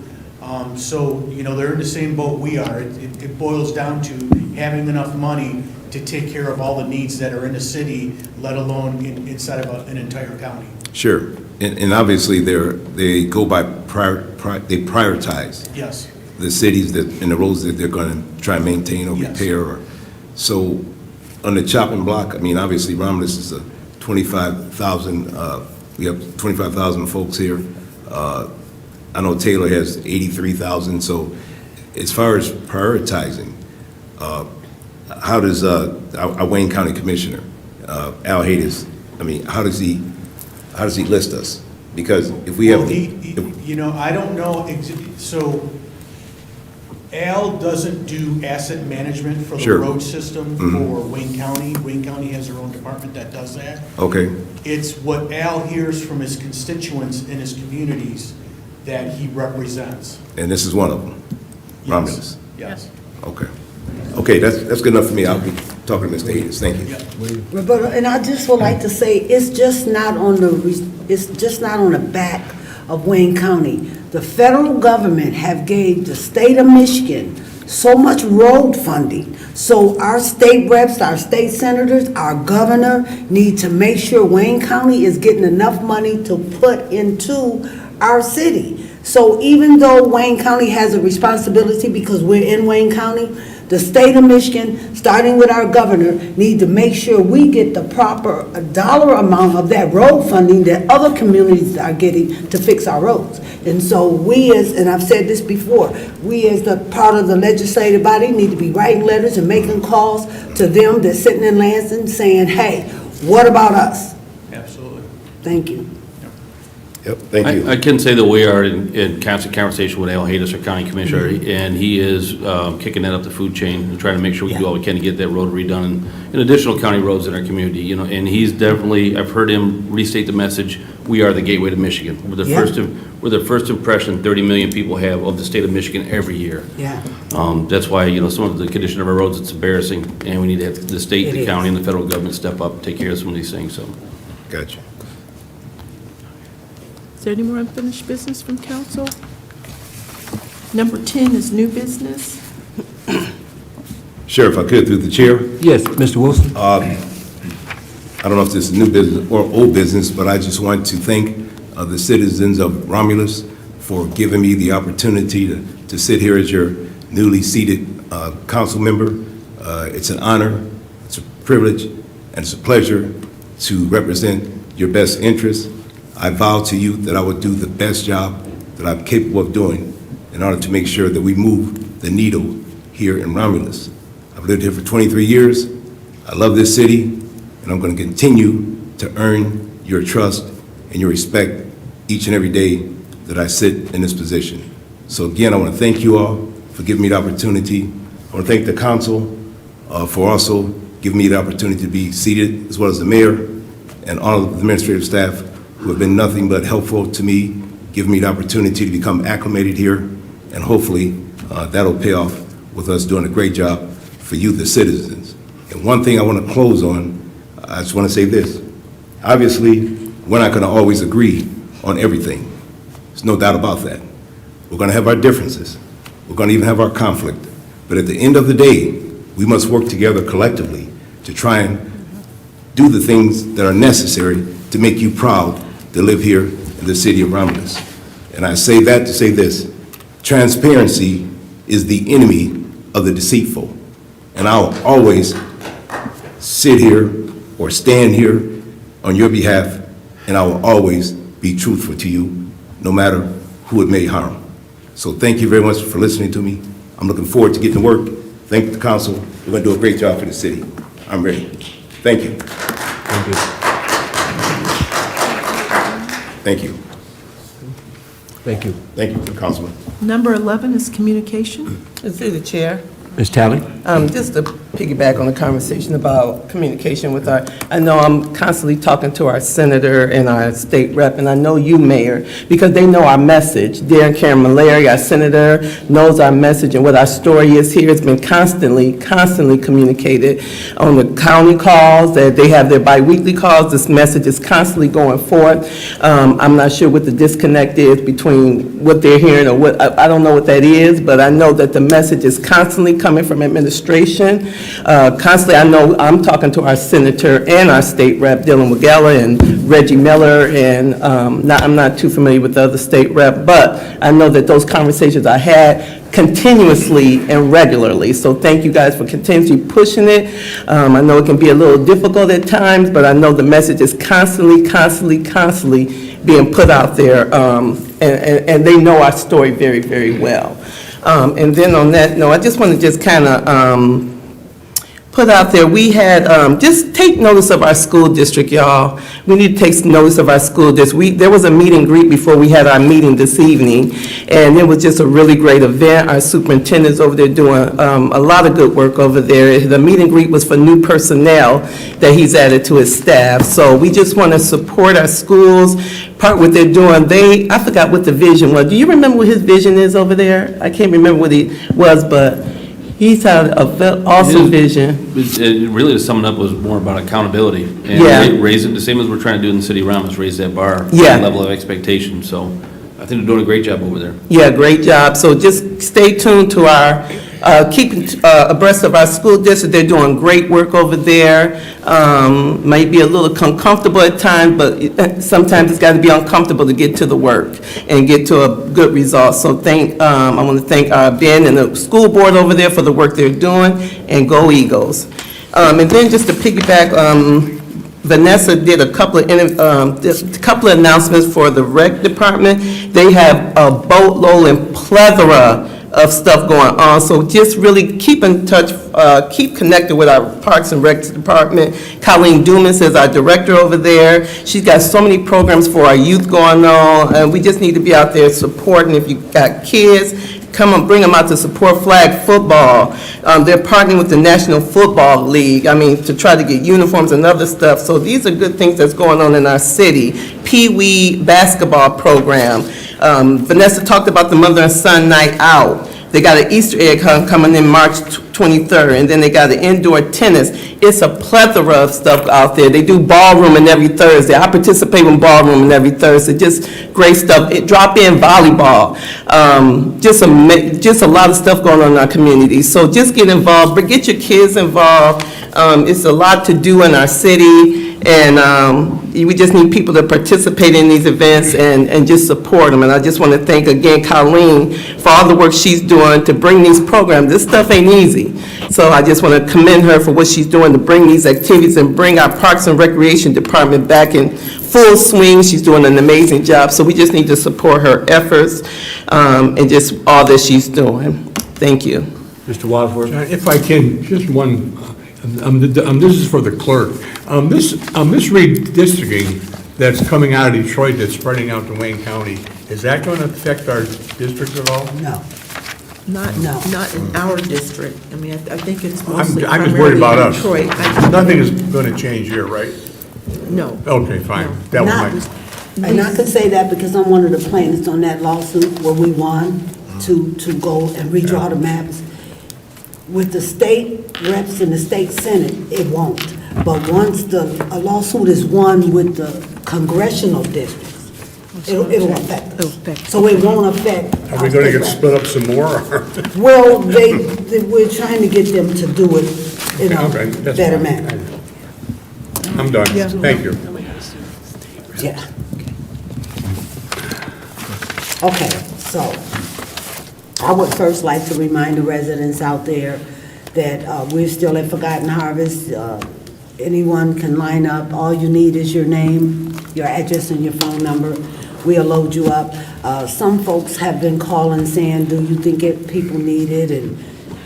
So, you know, they're in the same boat we are. It boils down to having enough money to take care of all the needs that are in the city, let alone inside of an entire county. Sure, and obviously they go by they prioritize. Yes. The cities that, and the roads that they're gonna try and maintain or Yes. repair. So on the chopping block, I mean, obviously Romulus is a 25,000, we have 25,000 folks here. I know Taylor has 83,000, so as far as prioritizing, how does our Wayne County Commissioner, Al Hayes, I mean, how does he list us? Because if we have... Well, you know, I don't know, so Al doesn't do asset management for the Sure. road system for Wayne County. Wayne County has their own department that does that. Okay, It's what Al hears from his constituents in his communities that he represents. and this is one of them, Romulus. Yes. Okay. Okay, that's good enough for me. I'll be talking to Mr. Hayes. Thank you. Roberta, and I just would like to say, it's just not on the back of Wayne County. The federal government have gave the state of Michigan so much road funding. So our state reps, our state senators, our governor need to make sure Wayne County is getting enough money to put into our city. So even though Wayne County has a responsibility because we're in Wayne County, the state of Michigan, starting with our governor, need to make sure we get the proper dollar amount of that road funding that other communities are getting to fix our roads. And so we and I've said this before, we as the part of the legislative body need to be writing letters and making calls to them that's sitting in Lansing saying, hey, what about us? Absolutely. Thank you. Yep, thank you. I can say that we are in constant conversation with Al Hayes, our county commissioner, and he is kicking that up the food chain and trying to make sure we do all we can to get that road redone and additional county roads in our community, you know, and he's definitely, I've heard him restate the message, we are the gateway to Michigan. We're the first impression 30 million people have of the state of Michigan every year. Yeah. That's why, you know, some of the condition of our roads, it's embarrassing, and we need to have the state, the county, and the federal government step up and take care of some of these things, so. Gotcha. Is there any more unfinished business from council? Number 10 is new business. Sheriff, if I could, through the chair. Yes, Mr. Wilson? I don't know if this is new business or old business, but I just want to thank the citizens of Romulus for giving me the opportunity to sit here as your newly seated council member. It's an honor, it's a privilege, and it's a pleasure to represent your best interests. I vow to you that I will do the best job that I'm capable of doing in order to make sure that we move the needle here in Romulus. I've lived here for 23 years. I love this city, and I'm going to continue to earn your trust and your respect each and every day that I sit in this position. So again, I want to thank you all for giving me the opportunity. I want to thank the council for also giving me the opportunity to be seated, as well as the mayor and all of the administrative staff who have been nothing but helpful to me, giving me the opportunity to become acclimated here, and hopefully that'll pay off with us doing a great job for you, the citizens. And one thing I want to close on, I just want to say this. Obviously, we're not going to always agree on everything. There's no doubt about that. We're going to have our differences. We're going to even have our conflict. But at the end of the day, we must work together collectively to try and do the things that are necessary to make you proud to live here in the city of Romulus. And I say that to say this: transparency is the enemy of the deceitful. And I'll always sit here or stand here on your behalf, and I will always be truthful to you, no matter who it may harm. So thank you very much for listening to me. I'm looking forward to getting to work. Thank the council. We're going to do a great job for the city. I'm ready. Thank you. Thank you. Thank you. Thank you. Thank you, Councilman. Number 11 is communication. Through the chair. Ms. Talley? Just to piggyback on the conversation about communication with I know I'm constantly talking to our senator and our state rep, and I know you, Mayor, because they know our message. Darren Karen Mallory, our senator, knows our message and what our story is here. It's been constantly communicated on the county calls, that they have their biweekly calls. This message is constantly going forth. I'm not sure what the disconnect is between what they're hearing or what, I don't know what that is, but I know that the message is constantly coming from administration. Constantly, I know I'm talking to our senator and our state rep, Dylan Wagella and Reggie Miller, and I'm not too familiar with the other state rep, but I know that those conversations I had continuously and regularly. So thank you guys for continuously pushing it. I know it can be a little difficult at times, but I know the message is constantly being put out there, and they know our story very, very well. And then on that note, I just want to just kind of put out there, we had, just take notice of our school district, y'all. We need to take notice of our school district. There was a meet and greet before we had our meeting this evening, and it was just a really great event. Our superintendent's over there doing a lot of good work over there. The meet and greet was for new personnel that he's added to his staff. So we just want to support our schools, part what they're doing. I forgot what the vision was. Do you remember what his vision is over there? I can't remember what he was, but he's had an awesome vision. Really, to sum it up, was more about accountability. And Yeah. raise it, the same as we're trying to do in the city of Romulus, raise that bar. Yeah. That level of expectation. So I think they're doing a great job over there. Yeah, great job. So just stay tuned to our, keep abreast of our school district. They're doing great work over there. Might be a little uncomfortable at times, but sometimes it's got to be uncomfortable to get to the work and get to a good result. So I want to thank Ben and the school board over there for the work they're doing, and go Eagles. And then just to piggyback, Vanessa did a couple of announcements for the rec department. They have a boatload and plethora of stuff going on, so just really keep in touch, keep connected with our Parks and Rec department. Colleen Dumas is our director over there. She's got so many programs for our youth going on, and we just need to be out there supporting. If you got kids, come and bring them out to support flag football. They're partnering with the National Football League, to try to get uniforms and other stuff. So these are good things that's going on in our city. Pee Wee basketball program. Vanessa talked about the mother and son night out. They got an Easter egg hunt coming in March 23rd, and then they got an indoor tennis. It's a plethora of stuff out there. They do ballrooming every Thursday. I participate in ballrooming every Thursday. Just great stuff. Drop-in volleyball. Just a lot of stuff going on in our community. So just get involved, but get your kids involved. It's a lot to do in our city. And we just need people to participate in these events and just support them. And I just want to thank again Colleen for all the work she's doing to bring these programs. This stuff ain't easy. So I just want to commend her for what she's doing to bring these activities and bring our Parks and Recreation Department back in full swing. She's doing an amazing job. So we just need to support her efforts and just all that she's doing. Thank you. Mr. Wadsworth? John, if I can, just one, this is for the clerk. This redistricting that's coming out of Detroit that's spreading out to Wayne County, is that going to affect our district at all? No. Not in our district. I think it's I'm mostly just worried about us. Detroit. Nothing is going to change here, right? No. Okay, fine. That was my... And I can say that because I'm one of the plaintiffs on that lawsuit where we won to go and redraw the maps. With the state reps and the state senate, it won't. But once a lawsuit is won with the congressional districts, it'll affect us. So it won't affect. Are we going to get split up some more? Well, we're trying to get them to do it in a better manner. I'm done. Thank you. Yeah. Okay, so I would first like to remind the residents out there that we're still at Forgotten Harvest. Anyone can line up. All you need is your name, your address, and your phone number. We'll load you up. Some folks have been calling saying, do you think people need it? And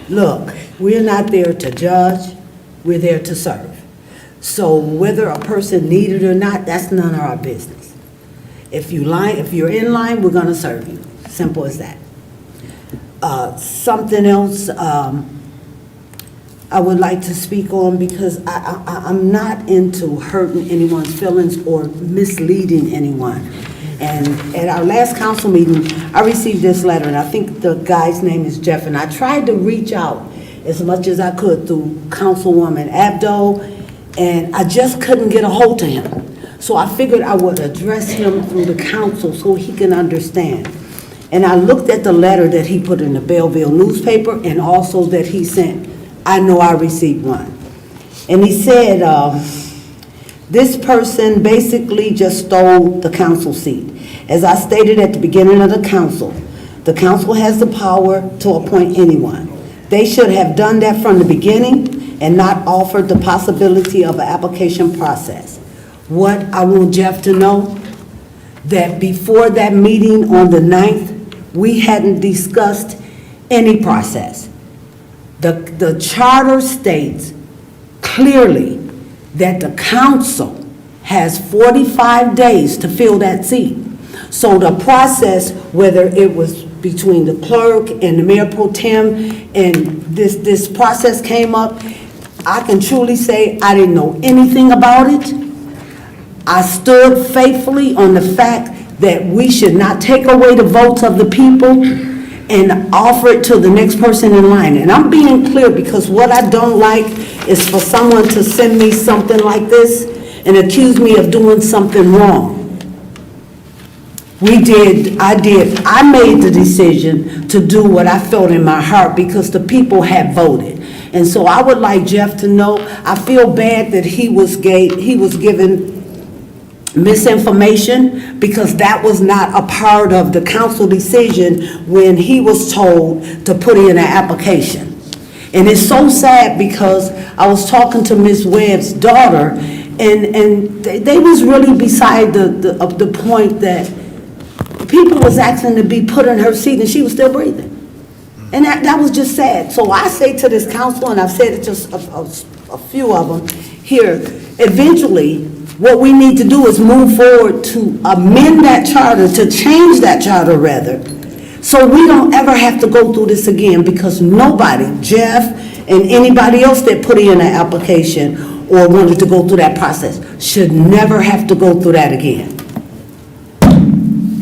look, we're not there to judge. We're there to serve. So whether a person needs it or not, that's none of our business. If you're in line, we're gonna serve you. Simple as that. Something else I would like to speak on, because I'm not into hurting anyone's feelings or misleading anyone. And at our last council meeting, I received this letter, and I think the guy's name is Jeff, and I tried to reach out as much as I could through Councilwoman Abdo, and I just couldn't get a hold of him. So I figured I would address him through the council so he can understand. And I looked at the letter that he put in the Belleville newspaper, and also that he sent. I know I received one. And he said, this person basically just stole the council seat. As I stated at the beginning of the council has the power to appoint anyone. They should have done that from the beginning and not offered the possibility of an application process. What I want Jeff to know, that before that meeting on the 9th, we hadn't discussed any process. The charter states clearly that the council has 45 days to fill that seat. So the process, whether it was between the clerk and the mayor pro tem, and this process came up, I can truly say I didn't know anything about it. I stood faithfully on the fact that we should not take away the votes of the people and offer it to the next person in line. And I'm being clear, because what I don't like is for someone to send me something like this and accuse me of doing something wrong. I made the decision to do what I felt in my heart because the people had voted. And so I would like Jeff to know, I feel bad that he was given misinformation, because that was not a part of the council decision when he was told to put in an application. And it's so sad, because I was talking to Ms. Webb's daughter, and they was really beside the point that people was asking to be put in her seat and she was still breathing. And that was just sad. So I say to this council, and I've said it to a few of them here, eventually, what we need to do is move forward to amend that charter, to change that charter rather, so we don't ever have to go through this again, because nobody, Jeff and anybody else that put in an application or wanted to go through that process, should never have to go through that again.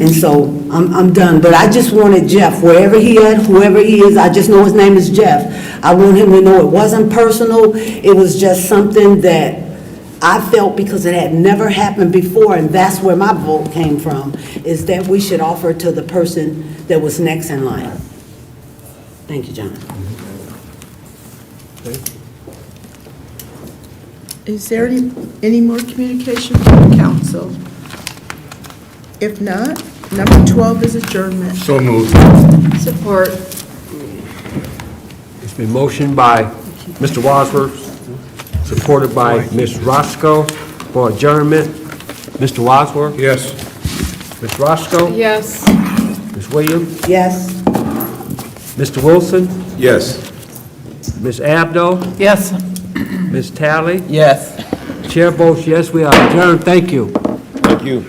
And so I'm done, but I just wanted Jeff, wherever he is, whoever he is, I just know his name is Jeff. I want him to know it wasn't personal, it was just something that I felt, because it had never happened before, and that's where my vote came from, is that we should offer to the person that was next in line. Thank you, John. Is there any more communication from the council? If not, number 12 is adjournment. So moved. Support. It's been motioned by Mr. Wadsworth, supported by Ms. Roscoe for adjournment. Mr. Wadsworth? Yes. Ms. Roscoe? Yes. Ms. Williams? Yes. Mr. Wilson? Yes. Ms. Abdo? Yes. Ms. Talley? Yes. Chair votes yes, we are adjourned. Thank you. Thank you.